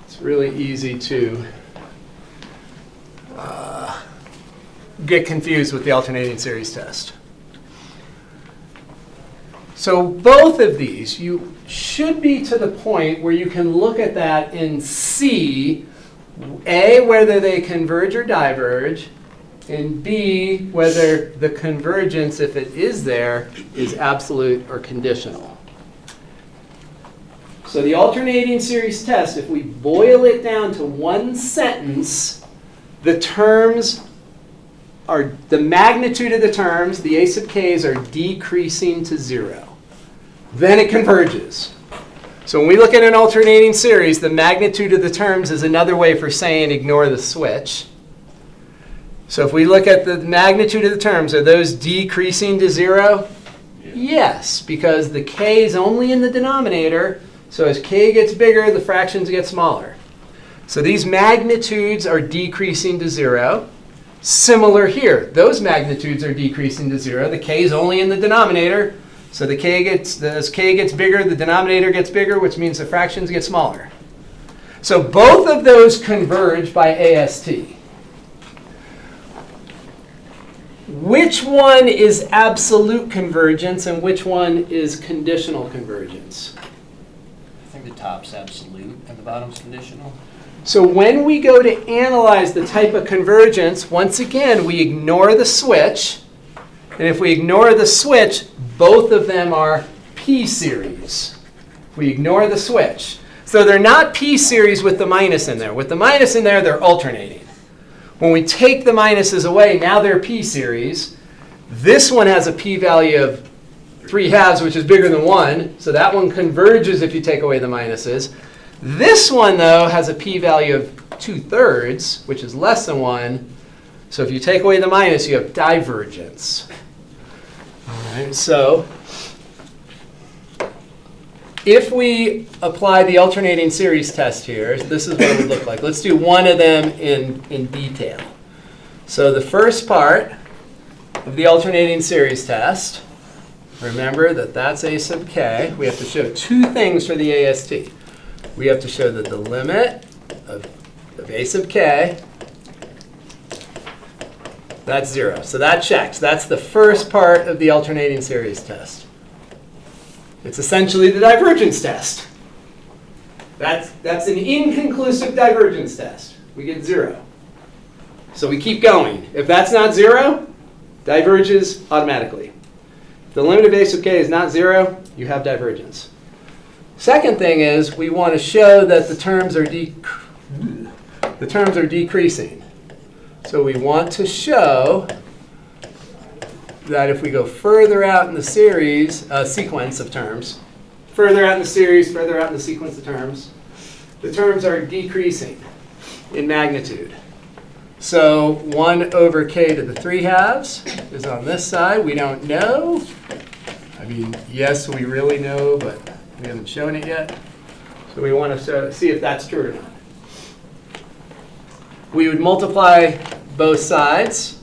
it's really easy to get confused with the alternating series test. So both of these, you should be to the point where you can look at that and see, A, whether they converge or diverge, and B, whether the convergence, if it is there, is absolute or conditional. So the alternating series test, if we boil it down to one sentence, the terms are, the magnitude of the terms, the a sub k's, are decreasing to 0. Then it converges. So when we look at an alternating series, the magnitude of the terms is another way for saying ignore the switch. So if we look at the magnitude of the terms, are those decreasing to 0? Yes, because the k is only in the denominator. So as k gets bigger, the fractions get smaller. So these magnitudes are decreasing to 0. Similar here. Those magnitudes are decreasing to 0. The k is only in the denominator. So as k gets bigger, the denominator gets bigger, which means the fractions get smaller. So both of those converge by AST. Which one is absolute convergence and which one is conditional convergence? I think the top's absolute and the bottom's conditional. So when we go to analyze the type of convergence, once again, we ignore the switch. And if we ignore the switch, both of them are p-series. We ignore the switch. So they're not p-series with the minus in there. With the minus in there, they're alternating. When we take the minuses away, now they're p-series. This one has a p-value of 3/2, which is bigger than 1. So that one converges if you take away the minuses. This one, though, has a p-value of 2/3, which is less than 1. So if you take away the minus, you have divergence. All right, so if we apply the alternating series test here, this is what it would look like. Let's do one of them in detail. So the first part of the alternating series test, remember that that's a sub k. We have to show two things for the AST. We have to show that the limit of a sub k, that's 0. So that checks. That's the first part of the alternating series test. It's essentially the divergence test. That's an inconclusive divergence test. We get 0. So we keep going. If that's not 0, diverges automatically. If the limit of a sub k is not 0, you have divergence. Second thing is we want to show that the terms are decreasing. So we want to show that if we go further out in the series, sequence of terms, further out in the series, further out in the sequence of terms, the terms are decreasing in magnitude. So 1 over k to the 3/2 is on this side. We don't know. I mean, yes, we really know, but we haven't shown it yet. So we want to see if that's true or not. We would multiply both sides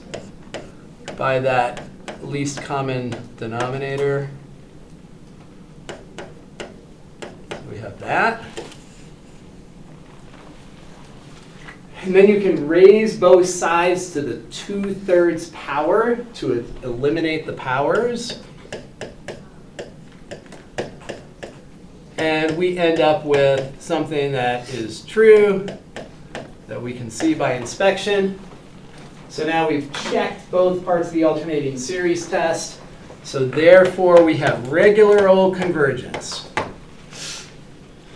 by that least common denominator. So we have that. And then you can raise both sides to the 2/3 power to eliminate the powers. And we end up with something that is true, that we can see by inspection. So now we've checked both parts of the alternating series test. So therefore, we have regular old convergence.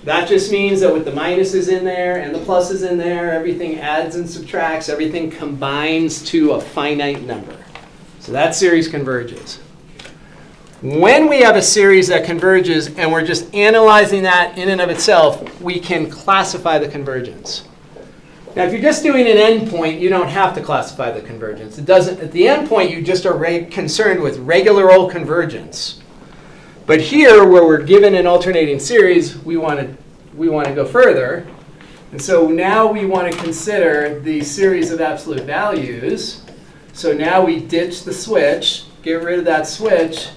That just means that with the minuses in there and the pluses in there, everything adds and subtracts, everything combines to a finite number. So that series converges. When we have a series that converges and we're just analyzing that in and of itself, we can classify the convergence. Now, if you're just doing an endpoint, you don't have to classify the convergence. It doesn't. At the endpoint, you just are concerned with regular old convergence. But here, where we're given an alternating series, we want to go further. And so now we want to consider the series of absolute values. So now we ditch the switch, get rid of that switch,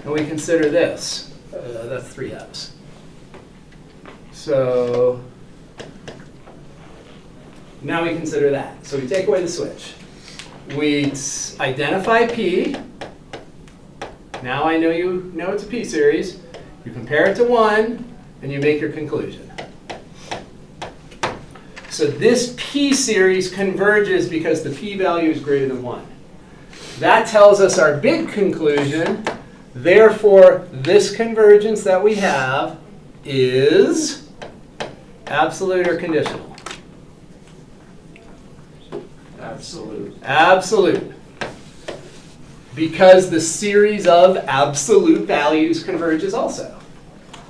and we consider this. That's 3/2. So now we consider that. So we take away the switch. We identify P. Now I know you know it's a P series. You compare it to 1, and you make your conclusion. So this P series converges because the P value is greater than 1. That tells us our big conclusion. Therefore, this convergence that we have is absolute or conditional? Absolute. Absolute. Because the series of absolute values converges also.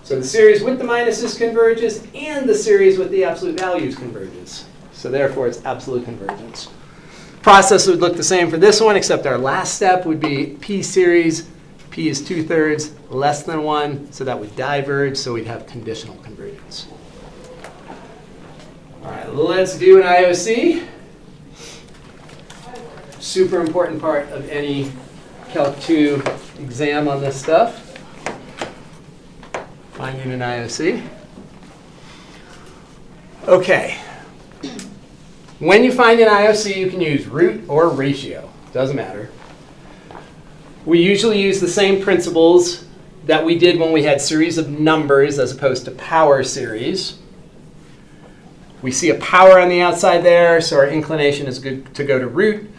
So the series with the minuses converges, and the series with the absolute values converges. So therefore, it's absolute convergence. Process would look the same for this one, except our last step would be P series. P is 2/3 less than 1, so that would diverge, so we'd have conditional convergence. All right, let's do an IOC. Super important part of any Calc 2 exam on this stuff. Finding an IOC. Okay. When you find an IOC, you can use root or ratio. Doesn't matter. We usually use the same principles that we did when we had series of numbers as opposed to power series. We see a power on the outside there, so our inclination is good to go to root.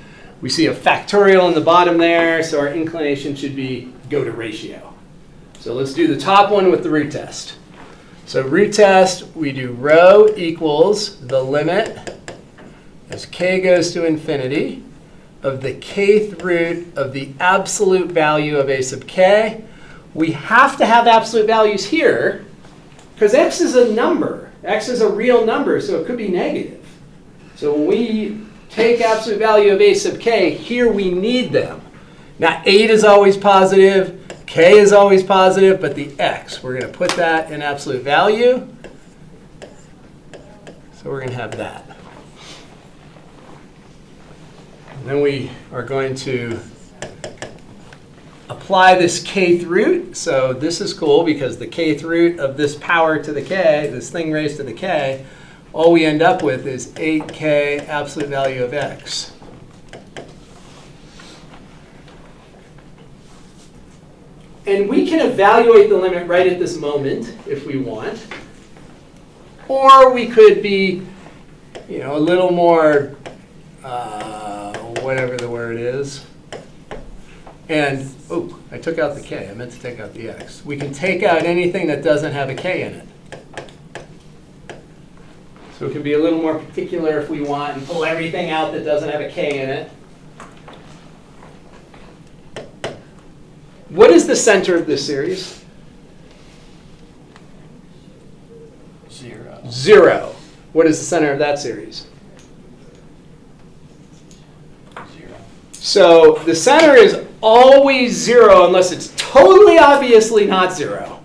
We see a factorial in the bottom there, so our inclination should be go to ratio. So let's do the top one with the root test. So root test, we do rho equals the limit as k goes to infinity of the kth root of the absolute value of a sub k we have to have absolute values here because x is a number. X is a real number, so it could be negative. So when we take absolute value of a sub k, here we need them. Now 8 is always positive, k is always positive, but the x, we're going to put that in absolute value. So we're going to have that. And then we are going to apply this kth root. So this is cool because the kth root of this power to the k, this thing raised to the k, all we end up with is 8k absolute value of x. And we can evaluate the limit right at this moment if we want. Or we could be, a little more, whatever the word is. And, oh, I took out the k. I meant to take out the x. We can take out anything that doesn't have a k in it. So we can be a little more particular if we want and pull everything out that doesn't have a k in it. What is the center of this series? 0. 0. What is the center of that series? 0. So the center is always 0 unless it's totally obviously not 0.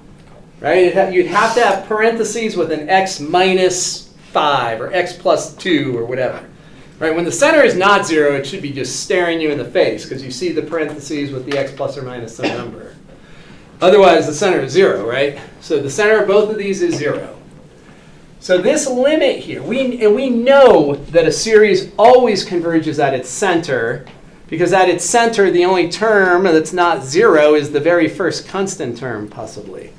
Right? You'd have to have parentheses with an x minus 5 or x plus 2 or whatever. Right? When the center is not 0, it should be just staring you in the face because you see the parentheses with the x plus or minus some number. Otherwise, the center is 0, right? So the center of both of these is 0. So this limit here, we know that a series always converges at its center because at its center, the only term that's not 0 is the very first constant term, possibly.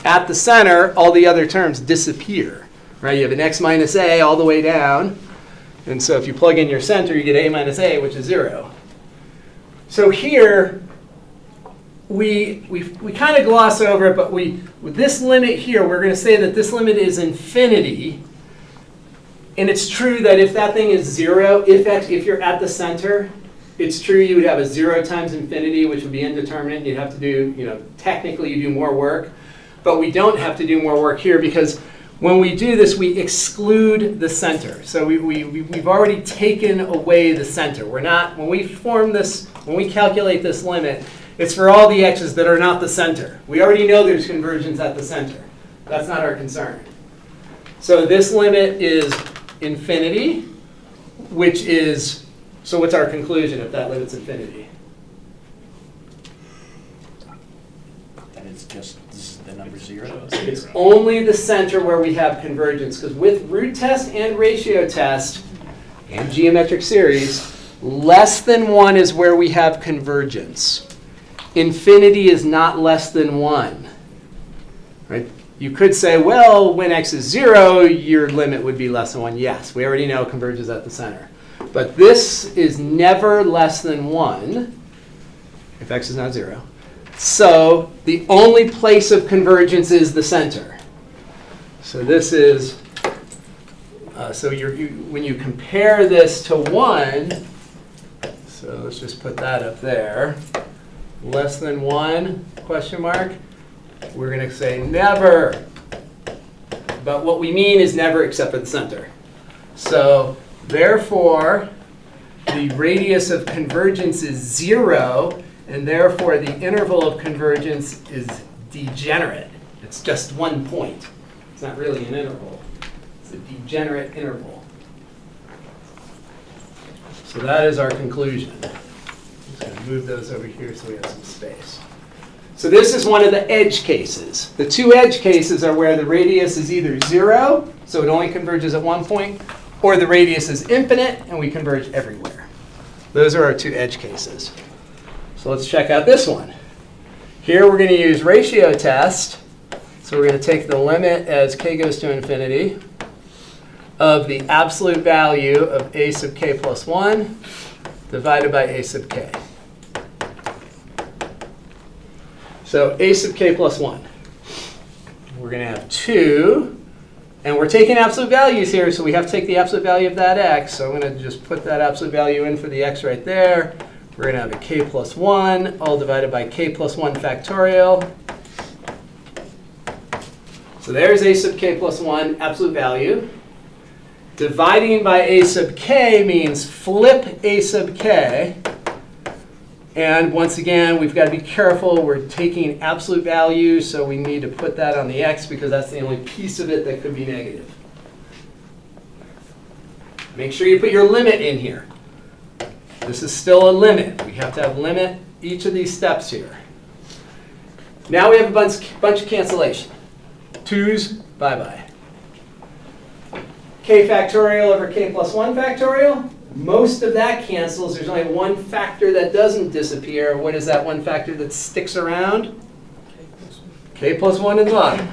At the center, all the other terms disappear. Right? You have an x minus a all the way down. And so if you plug in your center, you get a minus a, which is 0. So here, we kind of gloss over it, but with this limit here, we're going to say that this limit is infinity. And it's true that if that thing is 0, if you're at the center, it's true you would have a 0 times infinity, which would be indeterminate. You'd have to do, technically you do more work. But we don't have to do more work here because when we do this, we exclude the center. So we've already taken away the center. When we calculate this limit, it's for all the x's that are not the center. We already know there's convergence at the center. That's not our concern. So this limit is infinity, which is, so what's our conclusion if that limit's infinity? That it's just, this is the number 0. It's only the center where we have convergence, because with root test and ratio test and geometric series, less than 1 is where we have convergence. Infinity is not less than 1. Right? You could say, well, when x is 0, your limit would be less than 1. Yes, we already know it converges at the center. But this is never less than 1 if x is not 0. So the only place of convergence is the center. So this is, when you compare this to 1, so let's just put that up there, less than 1, question mark, we're going to say never. But what we mean is never except for the center. So therefore, the radius of convergence is 0. And therefore, the interval of convergence is degenerate. It's just 1 point. It's not really an interval. It's a degenerate interval. So that is our conclusion. I'm just going to move those over here so we have some space. So this is one of the edge cases. The 2 edge cases are where the radius is either 0, so it only converges at 1 point, or the radius is infinite, and we converge everywhere. Those are our 2 edge cases. So let's check out this one. Here we're going to use ratio test. So we're going to take the limit as k goes to infinity of the absolute value of a sub k plus 1 divided by a sub k. So a sub k plus 1. We're going to have 2. And we're taking absolute values here, so we have to take the absolute value of that x. So I'm going to just put that absolute value in for the x right there. We're going to have a k plus 1, all divided by k plus 1 factorial. So there's a sub k plus 1 absolute value. Dividing by a sub k means flip a sub k. And once again, we've got to be careful. We're taking absolute value, so we need to put that on the x because that's the only piece of it that could be negative. Make sure you put your limit in here. This is still a limit. We have to have limit each of these steps here. Now we have a bunch of cancellation. 2's, bye-bye. K factorial over k plus 1 factorial. Most of that cancels. There's only one factor that doesn't disappear. What is that one factor that sticks around? K plus 1 in the bottom.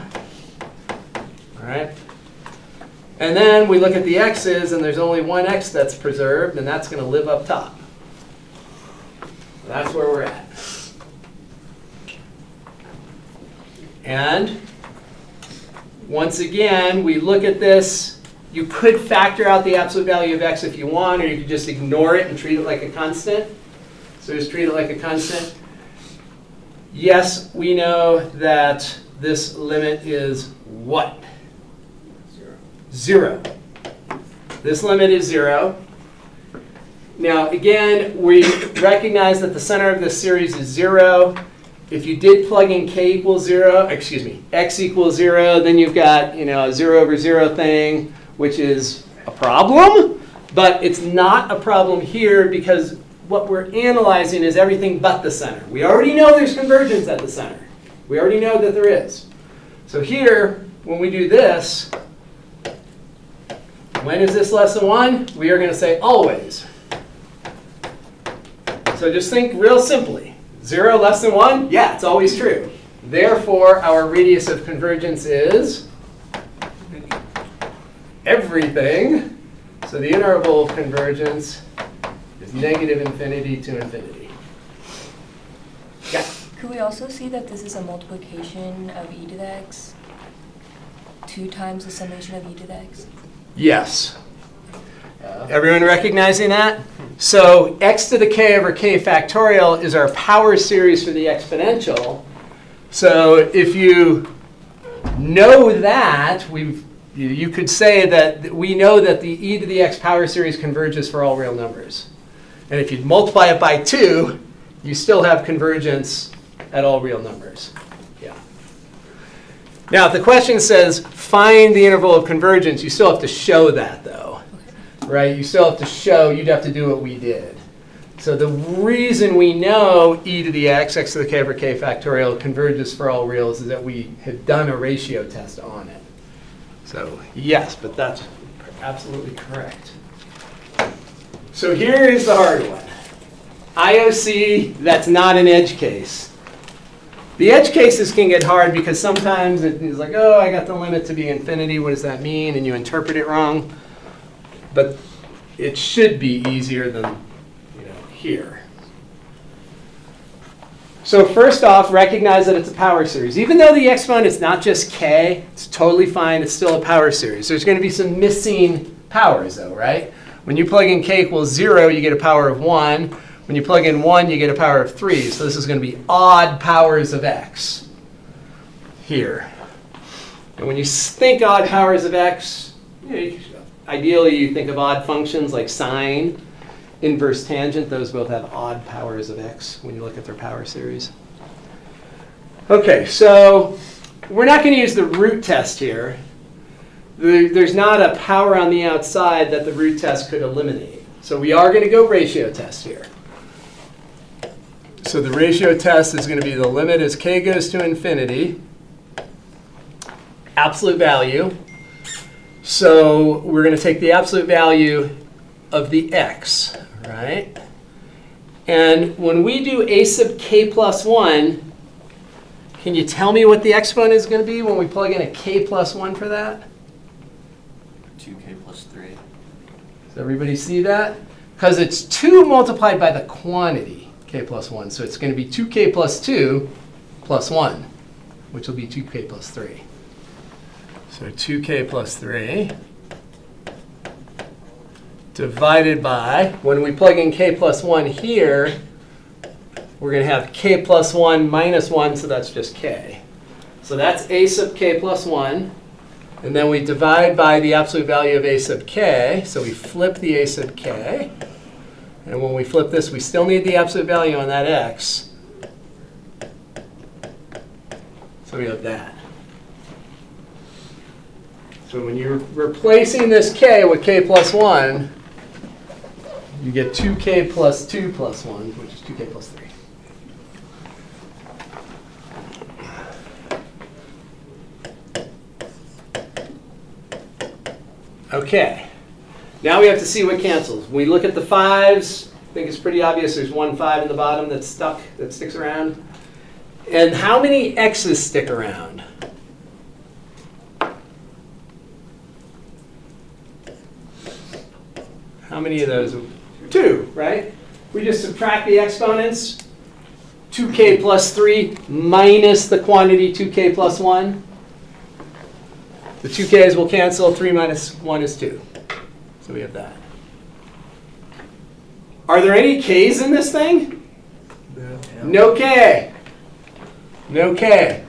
All right. And then we look at the x's, and there's only one x that's preserved, and that's going to live up top. That's where we're at. And once again, we look at this. You could factor out the absolute value of x if you want, or you could just ignore it and treat it like a constant. So just treat it like a constant. Yes, we know that this limit is what? 0. This limit is 0. Now, again, we recognize that the center of this series is 0. If you did plug in k equals 0, excuse me, x equals 0, then you've got, a 0 over 0 thing, which is a problem. But it's not a problem here because what we're analyzing is everything but the center. We already know there's convergence at the center. We already know that there is. So here, when we do this, when is this less than 1? We are going to say always. So just think real simply. 0 less than 1? Yeah, it's always true. Therefore, our radius of convergence is everything. So the interval of convergence is negative infinity to infinity. Yeah. Could we also see that this is a multiplication of e to the x? 2 times the summation of e to the x? Yes. Everyone recognizing that? So x to the k over k factorial is our power series for the exponential. So if you know that, you could say that we know that the e to the x power series converges for all real numbers. And if you multiply it by 2, you still have convergence at all real numbers. Yeah. Now, if the question says find the interval of convergence, you still have to show that, though. Right? You still have to show, you'd have to do what we did. So the reason we know e to the x, x to the k over k factorial converges for all reals is that we have done a ratio test on it. So yes, but that's absolutely correct. So here is the hard one. IOC, that's not an edge case. The edge cases can get hard because sometimes it's like, oh, I got the limit to be infinity. What does that mean? And you interpret it wrong. But it should be easier than here. So first off, recognize that it's a power series. Even though the exponent is not just k, it's totally fine. It's still a power series. There's going to be some missing powers, though, right? When you plug in k equals 0, you get a power of 1. When you plug in 1, you get a power of 3. So this is going to be odd powers of x here. And when you think odd powers of x, ideally you think of odd functions like sine, inverse tangent. Those both have odd powers of x when you look at their power series. Okay, so we're not going to use the root test here. There's not a power on the outside that the root test could eliminate. So we are going to go ratio test here. So the ratio test is going to be the limit as k goes to infinity, absolute value. So we're going to take the absolute value of the x, right? And when we do a sub k plus 1, can you tell me what the exponent is going to be when we plug in a k plus 1 for that? 2k plus 3. Does everybody see that? Because it's 2 multiplied by the quantity, k plus 1. So it's going to be 2k plus 2 plus 1, which will be 2k plus 3. So 2k plus 3 divided by, when we plug in k plus 1 here, we're going to have k plus 1 minus 1, so that's just k. So that's a sub k plus 1. And then we divide by the absolute value of a sub k. So we flip the a sub k. And when we flip this, we still need the absolute value on that x. So we have that. So when you're replacing this k with k plus 1, you get 2k plus 2 plus 1, which is 2k plus 3. Okay. Now we have to see what cancels. When we look at the 5s, I think it's pretty obvious there's one 5 in the bottom that's stuck, that sticks around. And how many x's stick around? How many of those? 2, right? We just subtract the exponents. 2k plus 3 minus the quantity 2k plus 1. The 2k's will cancel. 3 minus 1 is 2. So we have that. Are there any k's in this thing? No k. No k.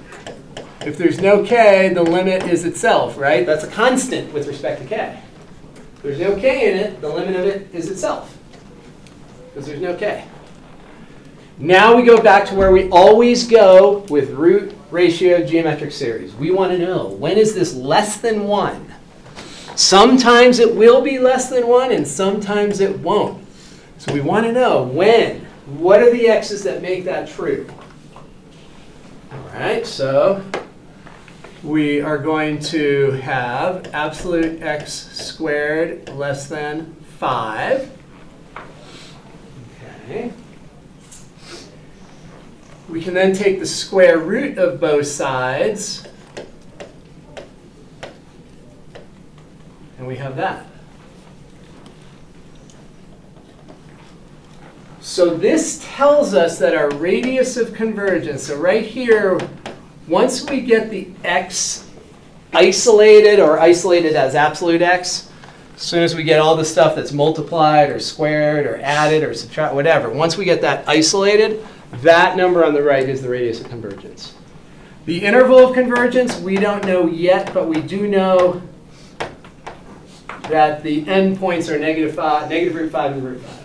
If there's no k, the limit is itself, right? That's a constant with respect to k. If there's no k in it, the limit of it is itself. Because there's no k. Now we go back to where we always go with root ratio geometric series. We want to know, when is this less than 1? Sometimes it will be less than 1, and sometimes it won't. So we want to know when. What are the x's that make that true? All right, so we are going to have absolute x squared less than 5. Okay. We can then take the square root of both sides, and we have that. So this tells us that our radius of convergence, so right here, once we get the x isolated or isolated as absolute x, as soon as we get all the stuff that's multiplied or squared or added or subtract, whatever, once we get that isolated, that number on the right is the radius of convergence. The interval of convergence, we don't know yet, but we do know that the endpoints are negative root 5 and root 5.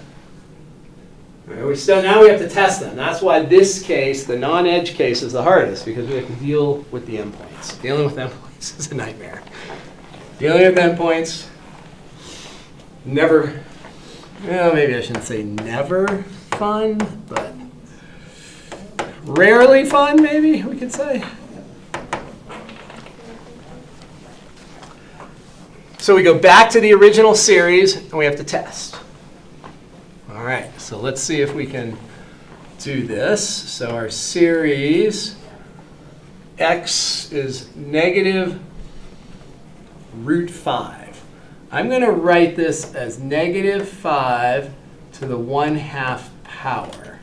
All right, now we have to test them. That's why this case, the non-edge case, is the hardest, because we have to deal with the endpoints. Dealing with endpoints is a nightmare. Dealing with endpoints, never, well, maybe I shouldn't say never fun, but rarely fun, maybe we could say. So we go back to the original series, and we have to test. All right, so let's see if we can do this. So our series, x is negative root 5. I'm going to write this as negative 5 to the 1/2 power.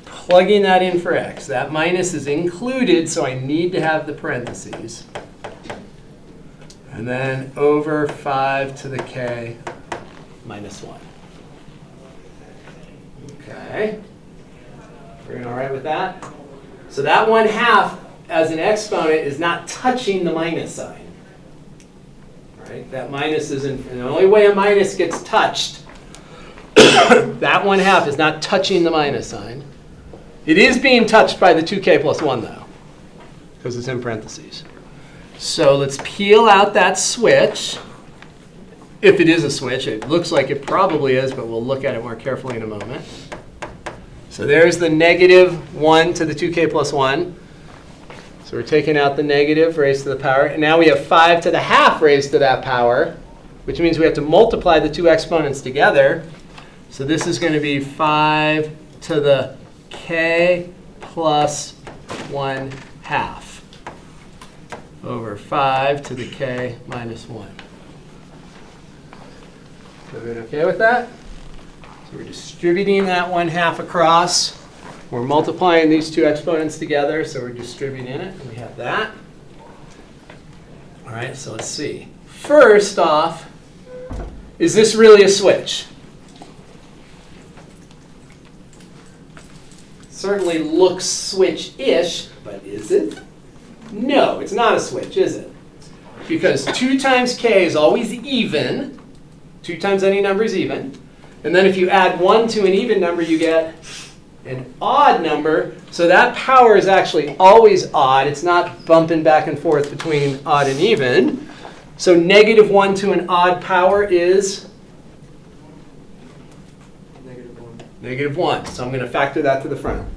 Plugging that in for x. That minus is included, so I need to have the parentheses. And then over 5 to the k minus 1. Okay. Everyone all right with that? So that 1/2 as an exponent is not touching the minus sign. Right? That minus isn't, and the only way a minus gets touched, that 1/2 is not touching the minus sign. It is being touched by the 2k plus 1 though, because it's in parentheses. So let's peel out that switch. If it is a switch, it looks like it probably is, but we'll look at it more carefully in a moment. So there's the negative 1 to the 2k plus 1. So we're taking out the negative raised to the power. And now we have 5 to the half raised to that power, which means we have to multiply the two exponents together. So this is going to be 5 to the k plus 1/2 over 5 to the k minus 1. Everyone okay with that? So we're distributing that 1/2 across. We're multiplying these two exponents together, so we're distributing it, and we have that. All right, so let's see. First off, is this really a switch? Certainly looks switch-ish, but is it? No, it's not a switch, is it? Because 2 times k is always even. 2 times any number is even. And then if you add 1 to an even number, you get an odd number. So that power is actually always odd. It's not bumping back and forth between odd and even. So -1 to an odd power is -1. So I'm going to factor that to the front.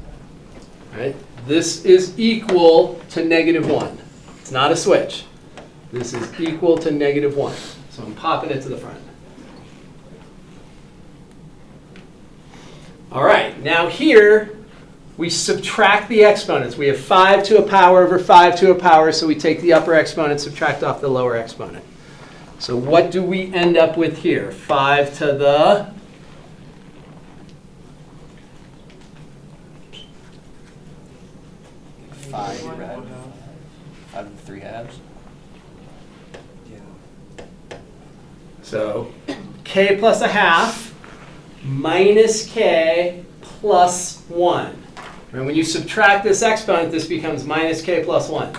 Right? This is equal to -1. It's not a switch. This is equal to -1. So I'm popping it to the front. All right, now here we subtract the exponents. We have 5 to a power over 5 to a power, so we take the upper exponent, subtract off the lower exponent. So what do we end up with here? 5 to the 5, right? 5 to the 3 halves. So k plus a half minus k plus 1. And when you subtract this exponent, this becomes minus k plus 1.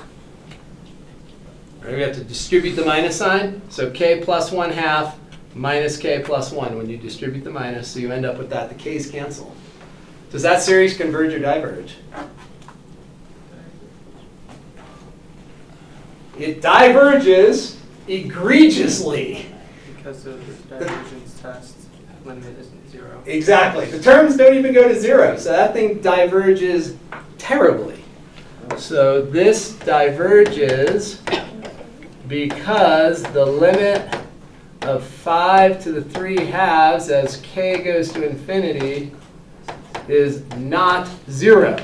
Right, we have to distribute the minus sign. So k plus 1/2 minus k plus 1 when you distribute the minus. So you end up with that. The k's cancel. Does that series converge or diverge? It diverges egregiously. Because of the divergence test, limit isn't 0. Exactly. The terms don't even go to 0, so that thing diverges terribly. So this diverges because the limit of 5 to the 3 halves as k goes to infinity is not 0.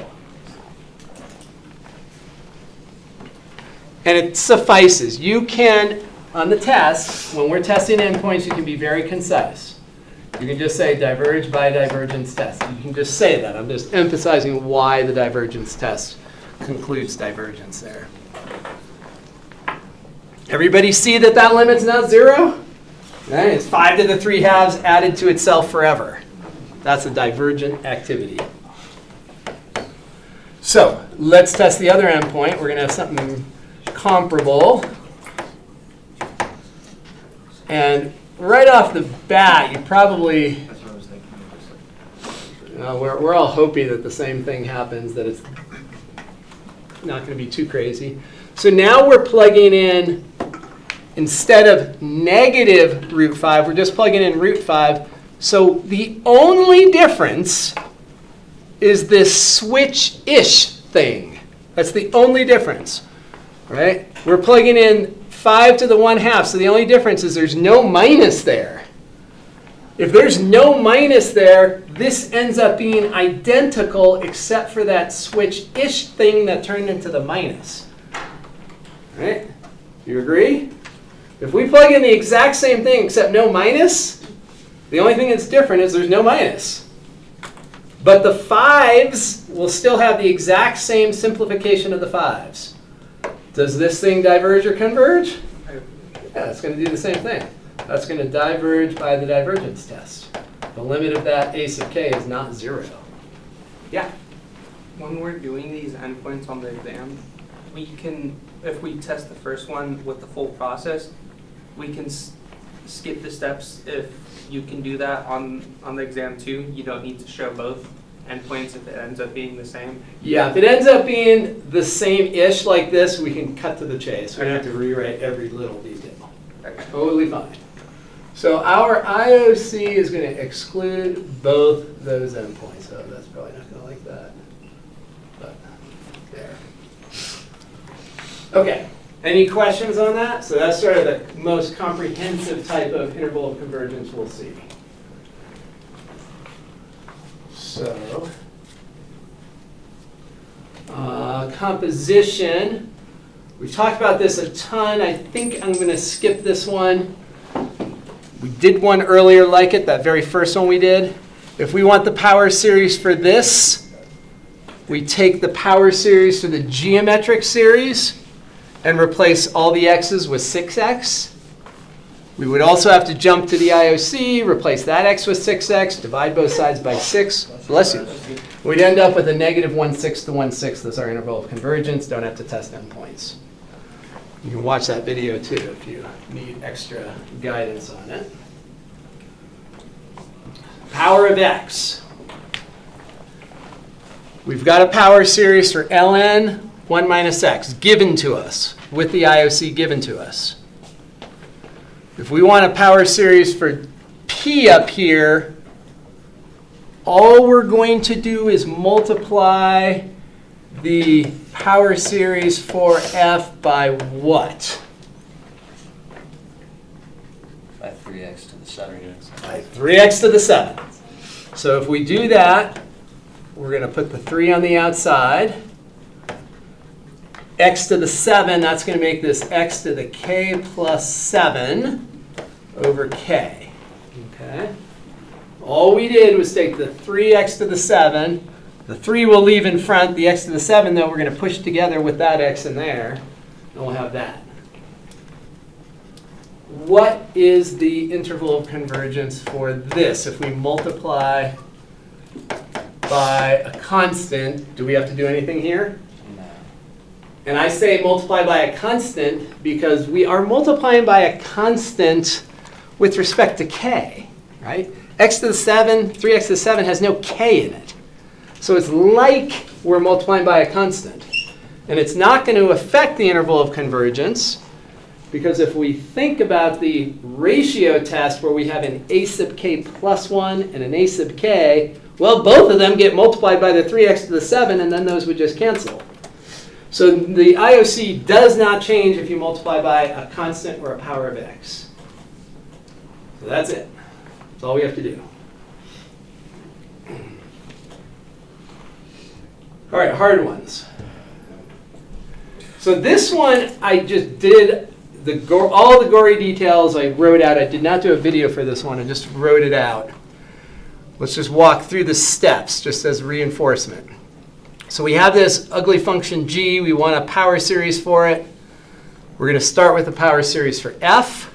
And it suffices. You can, on the test, when we're testing endpoints, you can be very concise. You can just say diverge by divergence test. You can just say that. I'm just emphasizing why the divergence test concludes divergence there. Everybody see that that limit's not 0? Right? It's 5 to the 3 halves added to itself forever. That's a divergent activity. So let's test the other endpoint. We're going to have something comparable. And right off the bat, you probably, That's what I was thinking. we're all hoping that the same thing happens, that it's not going to be too crazy. So now we're plugging in, instead of negative √5, we're just plugging in √5. So the only difference is this switch-ish thing. That's the only difference, right? We're plugging in 5 to the 1/2, so the only difference is there's no minus there. If there's no minus there, this ends up being identical except for that switch-ish thing that turned into the minus. Right? You agree? If we plug in the exact same thing except no minus, the only thing that's different is there's no minus. But the 5s will still have the exact same simplification of the 5s. Does this thing diverge or converge? Yeah, it's going to do the same thing. That's going to diverge by the divergence test. The limit of that a sub k is not 0. Yeah? When we're doing these endpoints on the exam, we can, if we test the first one with the full process, we can skip the steps. If you can do that on the exam too, you don't need to show both endpoints if it ends up being the same. Yeah, if it ends up being the same-ish like this, we can cut to the chase. We don't have to rewrite every little detail. Totally fine. So our IOC is going to exclude both those endpoints. So that's probably not going to like that. But there. Okay. Any questions on that? So that's sort of the most comprehensive type of interval of convergence we'll see. So, composition. We've talked about this a ton. I think I'm going to skip this one. We did one earlier like it, that very first one we did. If we want the power series for this, we take the power series for the geometric series and replace all the x's with 6x. We would also have to jump to the IOC, replace that x with 6x, divide both sides by 6. Bless you. We'd end up with a negative 1/6 to 1/6 as our interval of convergence. Don't have to test endpoints. You can watch that video too if you need extra guidance on it. Power of x. We've got a power series for ln 1 minus x given to us, with the IOC given to us. If we want a power series for p up here, all we're going to do is multiply the power series for f by what? By 3x to the 7. By 3x to the 7. So if we do that, we're going to put the 3 on the outside. X to the 7, that's going to make this x to the k plus 7 over k. Okay? All we did was take the 3x to the 7. The 3 we'll leave in front. The x to the 7, though, we're going to push together with that x in there. And we'll have that. What is the interval of convergence for this? If we multiply by a constant, do we have to do anything here? No. And I say multiply by a constant because we are multiplying by a constant with respect to k, right? X to the 7, 3x to the 7 has no k in it. So it's like we're multiplying by a constant. And it's not going to affect the interval of convergence because if we think about the ratio test where we have an a sub k plus 1 and an a sub k, well, both of them get multiplied by the 3x to the 7, and then those would just cancel. So the IOC does not change if you multiply by a constant or a power of x. So that's it. That's all we have to do. All right, hard ones. So this one, I just did all the gory details I wrote out. I did not do a video for this one. I just wrote it out. Let's just walk through the steps just as reinforcement. So we have this ugly function g. We want a power series for it. We're going to start with a power series for f.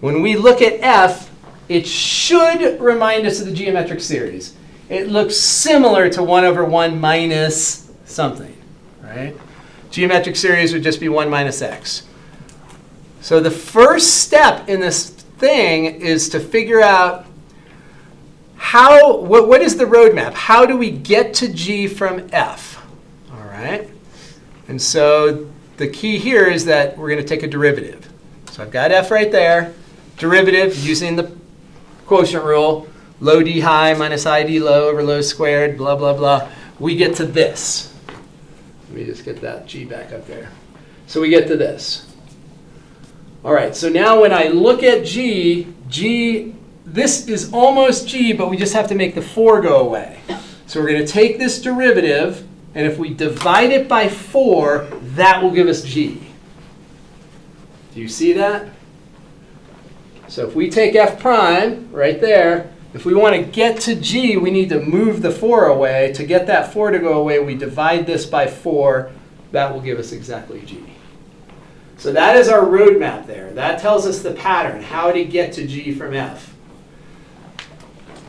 When we look at f, it should remind us of the geometric series. It looks similar to 1 over 1 minus something, right? Geometric series would just be 1 minus x. So the first step in this thing is to figure out what is the roadmap? How do we get to g from f? All right. And so the key here is that we're going to take a derivative. So I've got f right there. Derivative using the quotient rule. Low d high minus id low over low squared, blah, blah, blah. We get to this. Let me just get that g back up there. So we get to this. All right, so now when I look at g, this is almost g, but we just have to make the 4 go away. So we're going to take this derivative, and if we divide it by 4, that will give us g. Do you see that? So if we take f prime right there, if we want to get to g, we need to move the 4 away. To get that 4 to go away, we divide this by 4. That will give us exactly g. So that is our roadmap there. That tells us the pattern, how to get to g from f.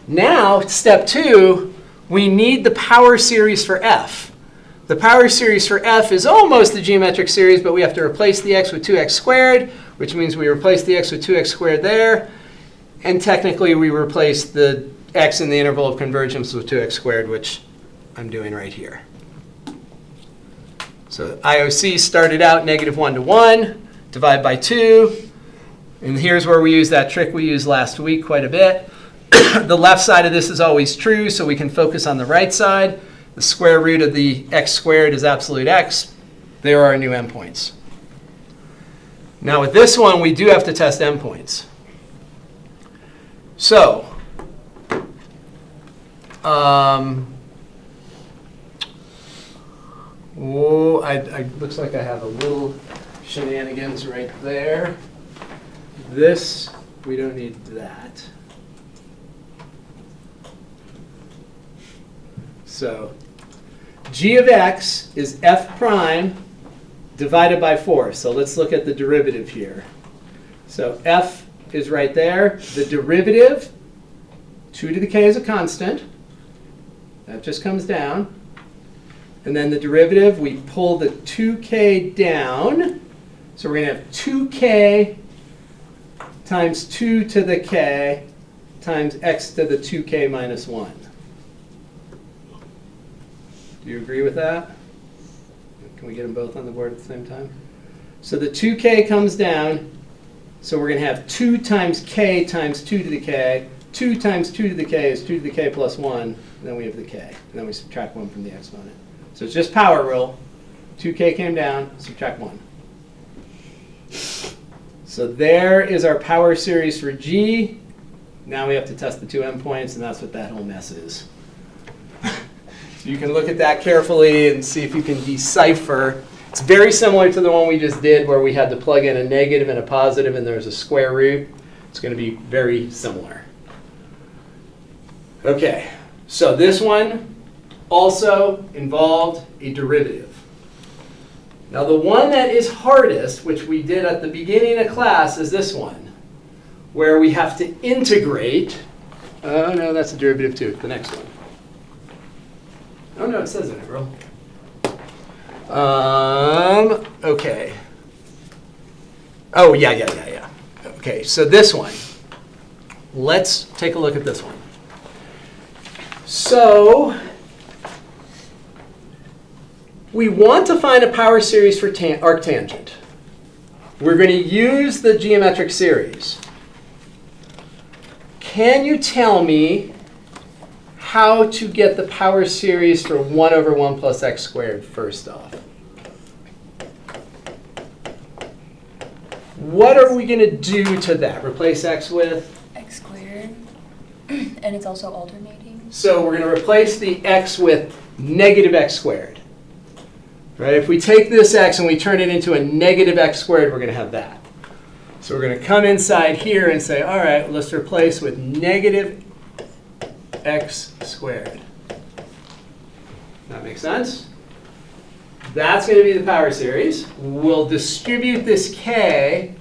Now, step 2, we need the power series for f. The power series for f is almost the geometric series, but we have to replace the x with 2x squared, which means we replace the x with 2x squared there. And technically, we replace the x in the interval of convergence with 2x squared, which I'm doing right here. So IOC started out -1 to 1, divide by 2. And here's where we use that trick we used last week quite a bit. The left side of this is always true, so we can focus on the right side. The square root of the x squared is absolute x. There are our new endpoints. Now with this one, we do have to test endpoints. So, looks like I have a little shenanigans right there. This, we don't need that. So, g of x is f prime divided by 4. So let's look at the derivative here. So f is right there. The derivative, 2 to the k is a constant. That just comes down. And then the derivative, we pull the 2k down. So we're going to have 2k times 2 to the k times x to the 2k minus 1. Do you agree with that? Can we get them both on the board at the same time? So the 2k comes down. So we're going to have 2 times k times 2 to the k. 2 times 2 to the k is 2 to the k plus 1. And then we have the k. And then we subtract 1 from the exponent. So it's just power rule. 2k came down, subtract 1. So there is our power series for G. Now we have to test the two endpoints, and that's what that whole mess is. So you can look at that carefully and see if you can decipher. It's very similar to the one we just did where we had to plug in a negative and a positive and there's a square root. It's going to be very similar. Okay, so this one also involved a derivative. Now the one that is hardest, which we did at the beginning of class, is this one, where we have to integrate. Oh no, that's a derivative too, the next one. Oh no, it says integral. Okay. Oh yeah. Okay, so this one. Let's take a look at this one. So we want to find a power series for arctangent. We're going to use the geometric series. Can you tell me how to get the power series for 1 over 1 plus x squared first off? What are we going to do to that? Replace x with? X squared, and it's also alternating. So we're going to replace the x with negative x squared. Right? If we take this x and we turn it into a negative x squared, we're going to have that. So we're going to come inside here and say, all right, let's replace with negative x squared. That makes sense? That's going to be the power series. We'll distribute this k.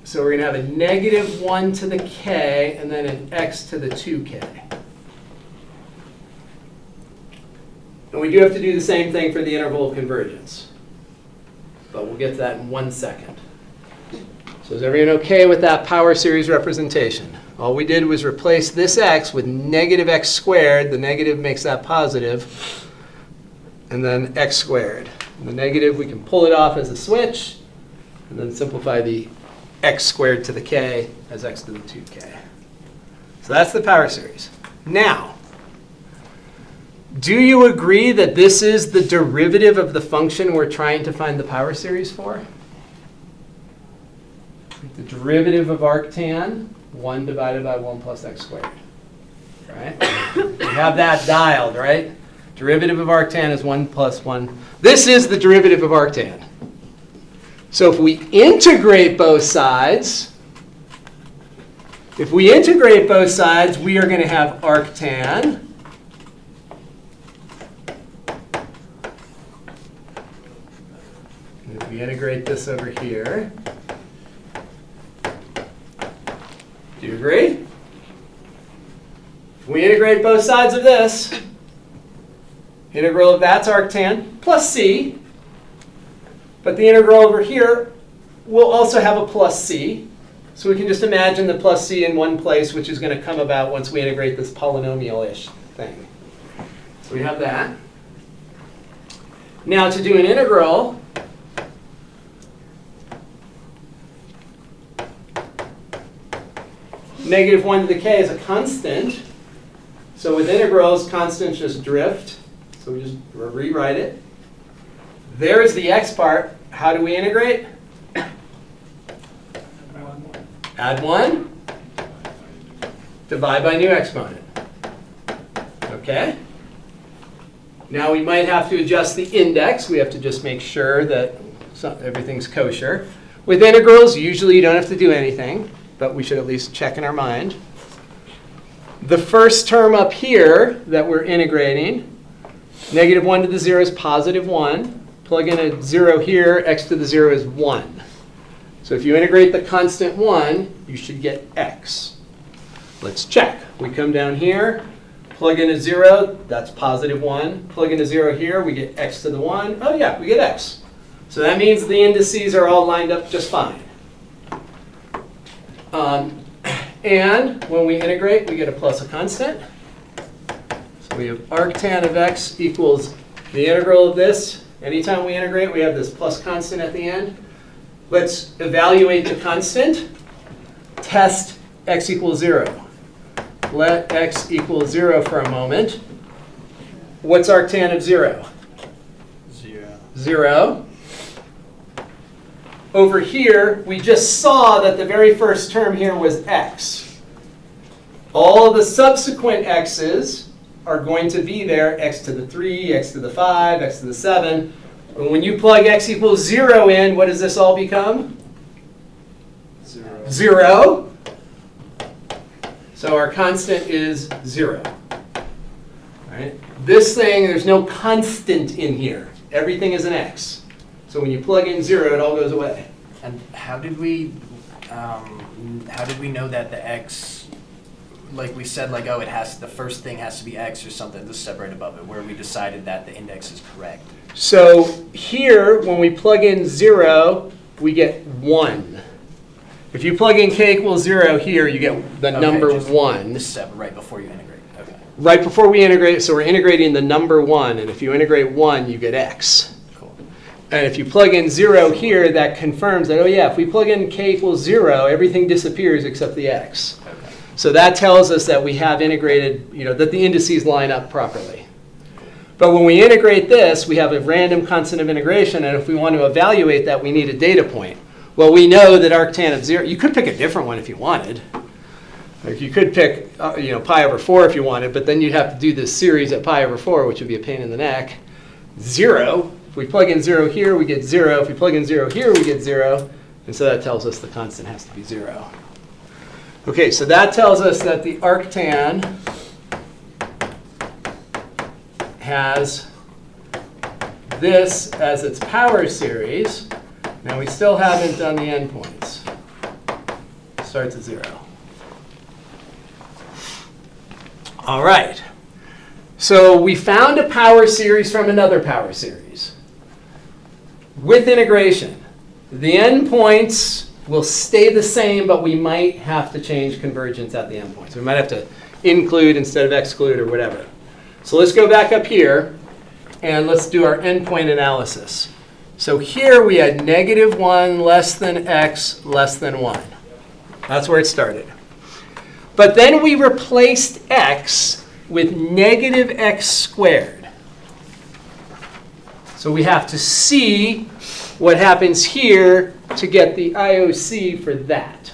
So we're going to have a negative 1 to the k and then an x to the 2k. And we do have to do the same thing for the interval of convergence. But we'll get to that in 1 second. So is everyone okay with that power series representation? All we did was replace this x with negative x squared. The negative makes that positive. And then x squared. And the negative, we can pull it off as a switch. And then simplify the x squared to the k as x to the 2k. So that's the power series. Now, do you agree that this is the derivative of the function we're trying to find the power series for? The derivative of arctan, 1 divided by 1 plus x squared. Right? We have that dialed, right? Derivative of arctan is 1 plus 1. This is the derivative of arctan. So if we integrate both sides, we are going to have arctan. And if we integrate this over here, do you agree? If we integrate both sides of this, integral of that's arctan plus c. But the integral over here will also have a plus c. So we can just imagine the plus c in one place, which is going to come about once we integrate this polynomial-ish thing. So we have that. Now to do an integral, negative 1 to the k is a constant. So with integrals, constants just drift. So we just rewrite it. There's the x part. How do we integrate? Add 1. Divide by new exponent. Okay? Now we might have to adjust the index. We have to just make sure that everything's kosher. With integrals, usually you don't have to do anything, but we should at least check in our mind. The first term up here that we're integrating, negative 1 to the 0 is positive 1. Plug in a 0 here, x to the 0 is 1. So if you integrate the constant 1, you should get x. Let's check. We come down here, Plug in a 0, that's positive 1. Plug in a 0 here, we get x to the 1. Oh yeah, we get x. So that means the indices are all lined up just fine. And when we integrate, we get a plus a constant. So we have arctan of x equals the integral of this. Anytime we integrate, we have this plus constant at the end. Let's evaluate the constant. Test x equals 0. Let x equal 0 for a moment. What's arctan of 0? 0. Over here, we just saw that the very first term here was x. All of the subsequent x's are going to be there, x to the 3, x to the 5, x to the 7. And when you plug x equals 0 in, what does this all become? 0. So our constant is 0. Right? This thing, there's no constant in here. Everything is an x. So when you plug in 0, it all goes away. And how did we know that the x, like we said, like, oh, the first thing has to be x or something to separate above it, where we decided that the index is correct? So here, when we plug in 0, we get 1. If you plug in k equals 0 here, you get the number just 1. The step right before you integrate. Okay. Right before we integrate, so we're integrating the number 1, and if you integrate 1, you get x. Cool. And if you plug in 0 here, that confirms that, oh yeah, if we plug in k equals 0, everything disappears except the x. Okay. So that tells us that we have integrated, that the indices line up properly. But when we integrate this, we have a random constant of integration, and if we want to evaluate that, we need a data point. Well, we know that arctan of 0, you could pick a different one if you wanted. Like you could pick, pi over 4 if you wanted, but then you'd have to do this series at pi over 4, which would be a pain in the neck. 0, if we plug in 0 here, we get 0. If we plug in 0 here, we get 0. And so that tells us the constant has to be 0. Okay, so that tells us that the arctan has this as its power series. Now we still haven't done the endpoints. Starts at 0. All right. So we found a power series from another power series. With integration, the endpoints will stay the same, but we might have to change convergence at the endpoints. We might have to include instead of exclude or whatever. So let's go back up here, and let's do our endpoint analysis. So here we had -1 less than x less than 1. That's where it started. But then we replaced x with -x squared. So we have to see what happens here to get the IOC for that.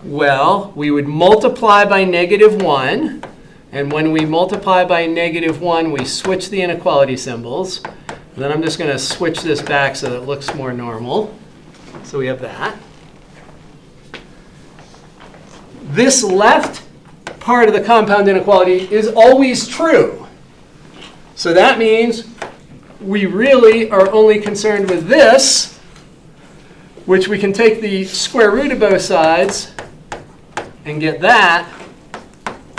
Well, we would multiply by -1. And when we multiply by -1, we switch the inequality symbols. And then I'm just going to switch this back so that it looks more normal. So we have that. This left part of the compound inequality is always true. So that means we really are only concerned with this, which we can take the square root of both sides and get that.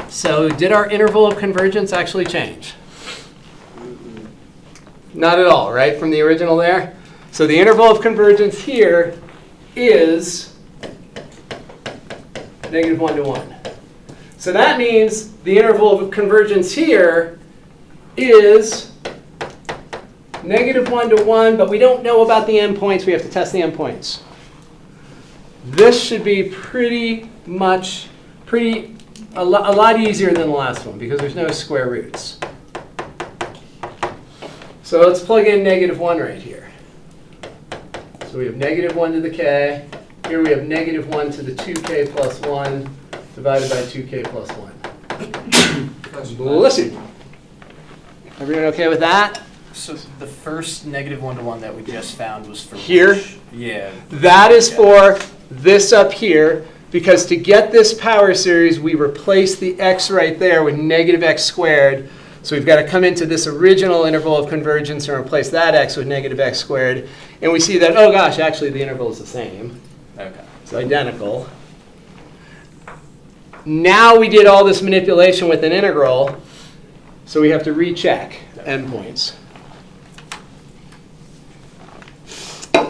So did our interval of convergence actually change? Not at all, right, from the original there? So the interval of convergence here is -1 to 1. So that means the interval of convergence here is -1 to 1, but we don't know about the endpoints. We have to test the endpoints. This should be a lot easier than the last one because there's no square roots. So let's plug in -1 right here. So we have -1 to the k. Here we have -1 to the 2k plus 1 divided by 2k plus 1. Bless you. Everyone okay with that? So the first -1 to 1 that we just found was for Here? which? Yeah. That is for this up here, because to get this power series, we replace the x right there with -x squared. So we've got to come into this original interval of convergence and replace that x with -x squared. And we see that, oh gosh, actually the interval is the same. Okay. It's identical. Now we did all this manipulation with an integral, so we have to recheck endpoints.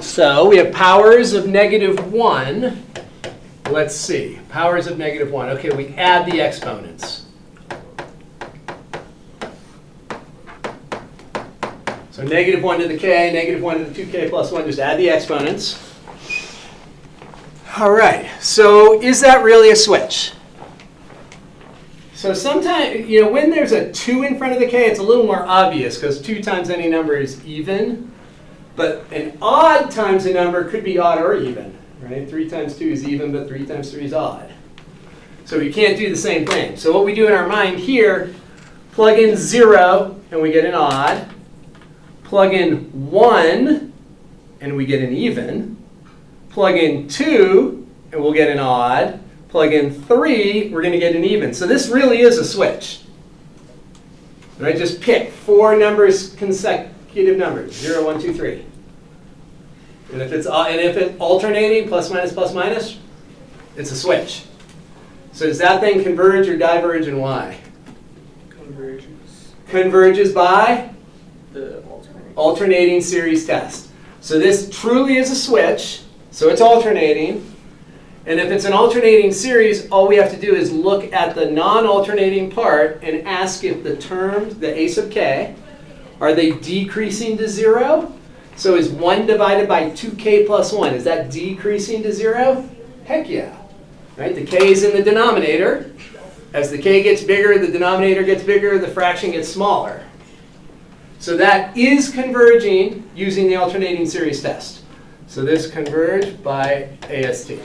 So we have powers of -1. Let's see, powers of -1. Okay, we add the exponents. So -1 to the k, -1 to the 2k plus 1, just add the exponents. All right, so is that really a switch? So sometimes, when there's a 2 in front of the k, it's a little more obvious because 2 times any number is even. But an odd times a number could be odd or even, right? 3 times 2 is even, but 3 times 3 is odd. So we can't do the same thing. So what we do in our mind here, plug in 0 and we get an odd. Plug in 1 and we get an even. Plug in 2 and we'll get an odd. Plug in 3, we're going to get an even. So this really is a switch. Right? Just pick 4 numbers, consecutive numbers, 0, 1, 2, 3. And if it's alternating, plus, minus, it's a switch. So does that thing converge or diverge, and why? Convergence. Converges by The alternating. alternating series test. So this truly is a switch, so it's alternating. And if it's an alternating series, all we have to do is look at the non-alternating part and ask if the terms, the a sub k, are they decreasing to 0? So is 1 divided by 2k plus 1, is that decreasing to 0? Heck yeah. Right? The k is in the denominator. As the k gets bigger, the denominator gets bigger, the fraction gets smaller. So that is converging using the alternating series test. So this converged by AST.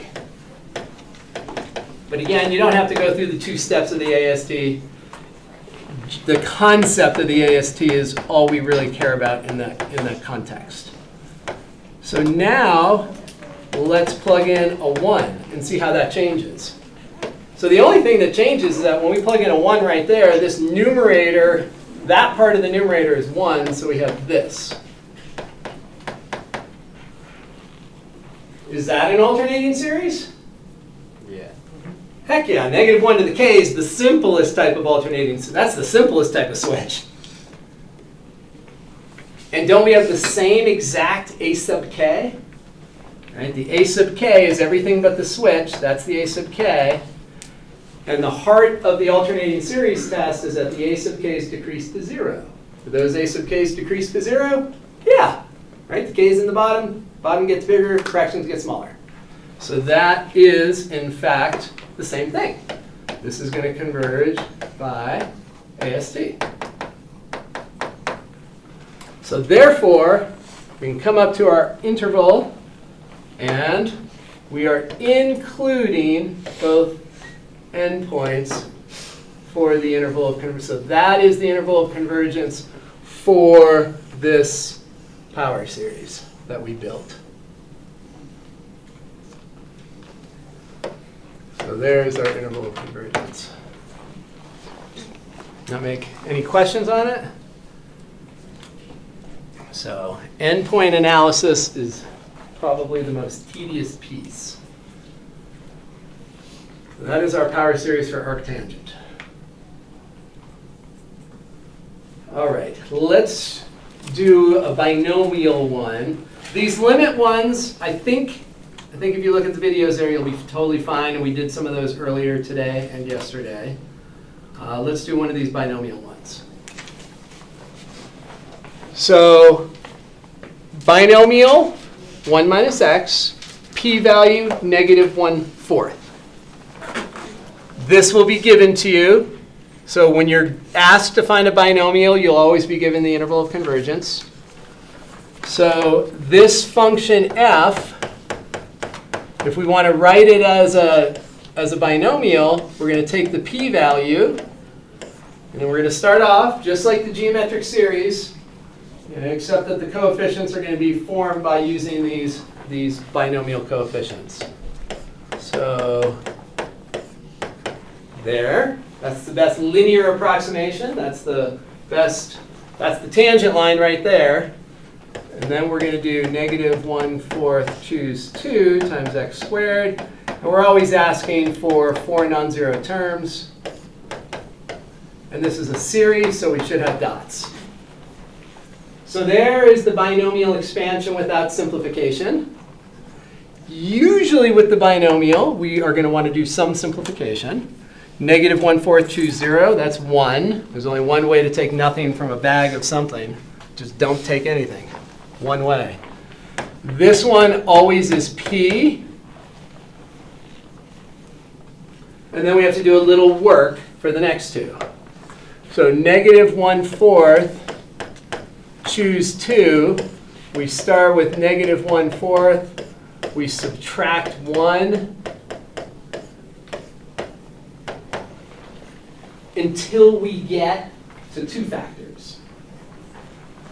But again, you don't have to go through the 2 steps of the AST. The concept of the AST is all we really care about in that context. So now let's plug in a 1 and see how that changes. So the only thing that changes is that when we plug in a 1 right there, this numerator, that part of the numerator is 1, so we have this. Is that an alternating series? Yeah. Heck yeah, -1 to the k is the simplest type of alternating. So that's the simplest type of switch. And don't we have the same exact a sub k? Right? The a sub k is everything but the switch. That's the a sub k. And the heart of the alternating series test is that the a sub k's decrease to 0. Do those a sub k's decrease to 0? Yeah. Right? The k is in the bottom. Bottom gets bigger. Fractions get smaller. So that is, in fact, the same thing. This is going to converge by AST. So therefore, we can come up to our interval, and we are including both endpoints for the interval of convergence. So that is the interval of convergence for this power series that we built. So there's our interval of convergence. Not make any questions on it? So endpoint analysis is probably the most tedious piece. So that is our power series for arctangent. All right, let's do a binomial one. These limit ones, I think if you look at the videos there, you'll be totally fine. And we did some of those earlier today and yesterday. Let's do one of these binomial ones. So binomial, 1 minus x, p-value -1/4. This will be given to you. So when you're asked to find a binomial, you'll always be given the interval of convergence. So this function f, if we want to write it as a binomial, we're going to take the p-value, and then we're going to start off just like the geometric series, except that the coefficients are going to be formed by using these binomial coefficients. So there, that's the best linear approximation. That's the tangent line right there. And then we're going to do -1/4 choose 2 times x squared. And we're always asking for 4 non-zero terms. And this is a series, so we should have dots. So there is the binomial expansion without simplification. Usually with the binomial, we are going to want to do some simplification. Negative 1/4 choose 0, that's 1. There's only one way to take nothing from a bag of something. Just don't take anything. One way. This one always is p. And then we have to do a little work for the next two. So negative 1/4 choose 2. We start with negative 1/4. We subtract 1 until we get to 2 factors.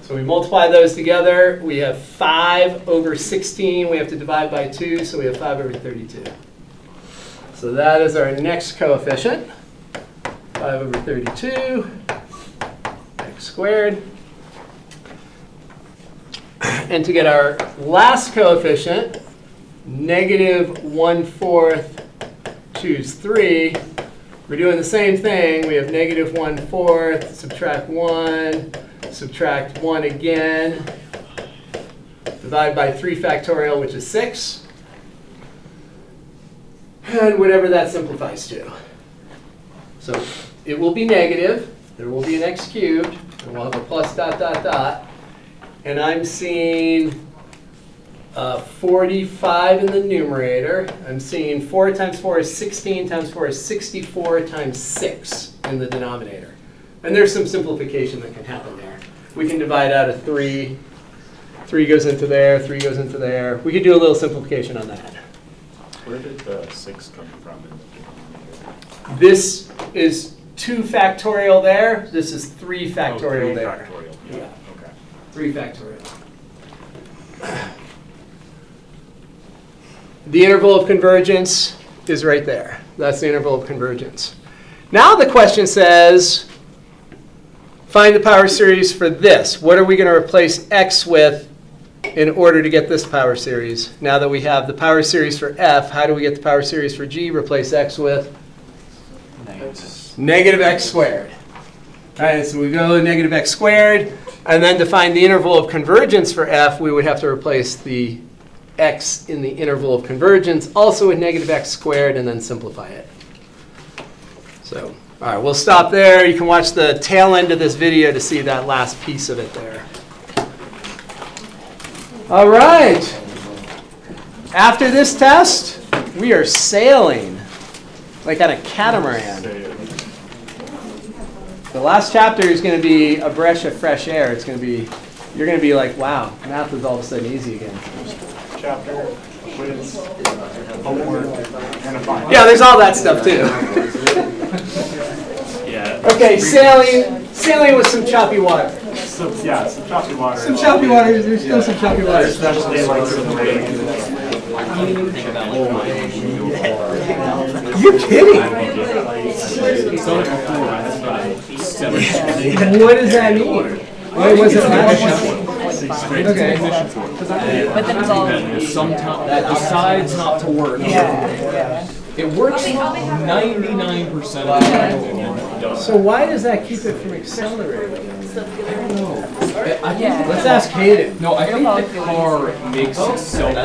So we multiply those together. We have 5 over 16. We have to divide by 2, so we have 5 over 32. So that is our next coefficient. 5 over 32, x squared. And to get our last coefficient, negative 1/4 choose 3. We're doing the same thing. We have negative 1/4, subtract 1, subtract 1 again. Divide by 3 factorial, which is 6. And whatever that simplifies to. So it will be negative. There will be an x cubed. And we'll have a plus dot dot dot. And I'm seeing 45 in the numerator. I'm seeing 4 times 4 is 16 times 4 is 64 times 6 in the denominator. And there's some simplification that can happen there. We can divide out a 3. 3 goes into there, 3 goes into there. We could do a little simplification on that. Where did the 6 come from in the denominator? This is 2 factorial there. This is 3 factorial there. Factorial, Yeah. Okay. 3 factorial. The interval of convergence is right there. That's the interval of convergence. Now the question says, find the power series for this. What are we going to replace x with in order to get this power series? Now that we have the power series for f, how do we get the power series for g? Replace x with negative x squared. All right, so we go negative x squared. And then to find the interval of convergence for f, we would have to replace the x in the interval of convergence, also with negative x squared, and then simplify it. So, all right, we'll stop there. You can watch the tail end of this video to see that last piece of it there. All right. After this test, we are sailing like on a catamaran. The last chapter is going to be a breath of fresh air. It's going to be, you're going to be like, wow, math is all of a sudden easy again. Chapter, quiz, homework, and a final. Yeah, there's all that stuff too. Yeah. Okay, sailing with some choppy water. Some choppy water. Some choppy water. There's still some choppy water. Especially like some rain. You're kidding. What does that mean? Why was it last? Okay. But then it's all. Sometimes that decides not to work. It works 99% of the time. So why does that keep it from accelerating? I don't know. Yeah. Let's ask Hayden. No, I think the car makes itself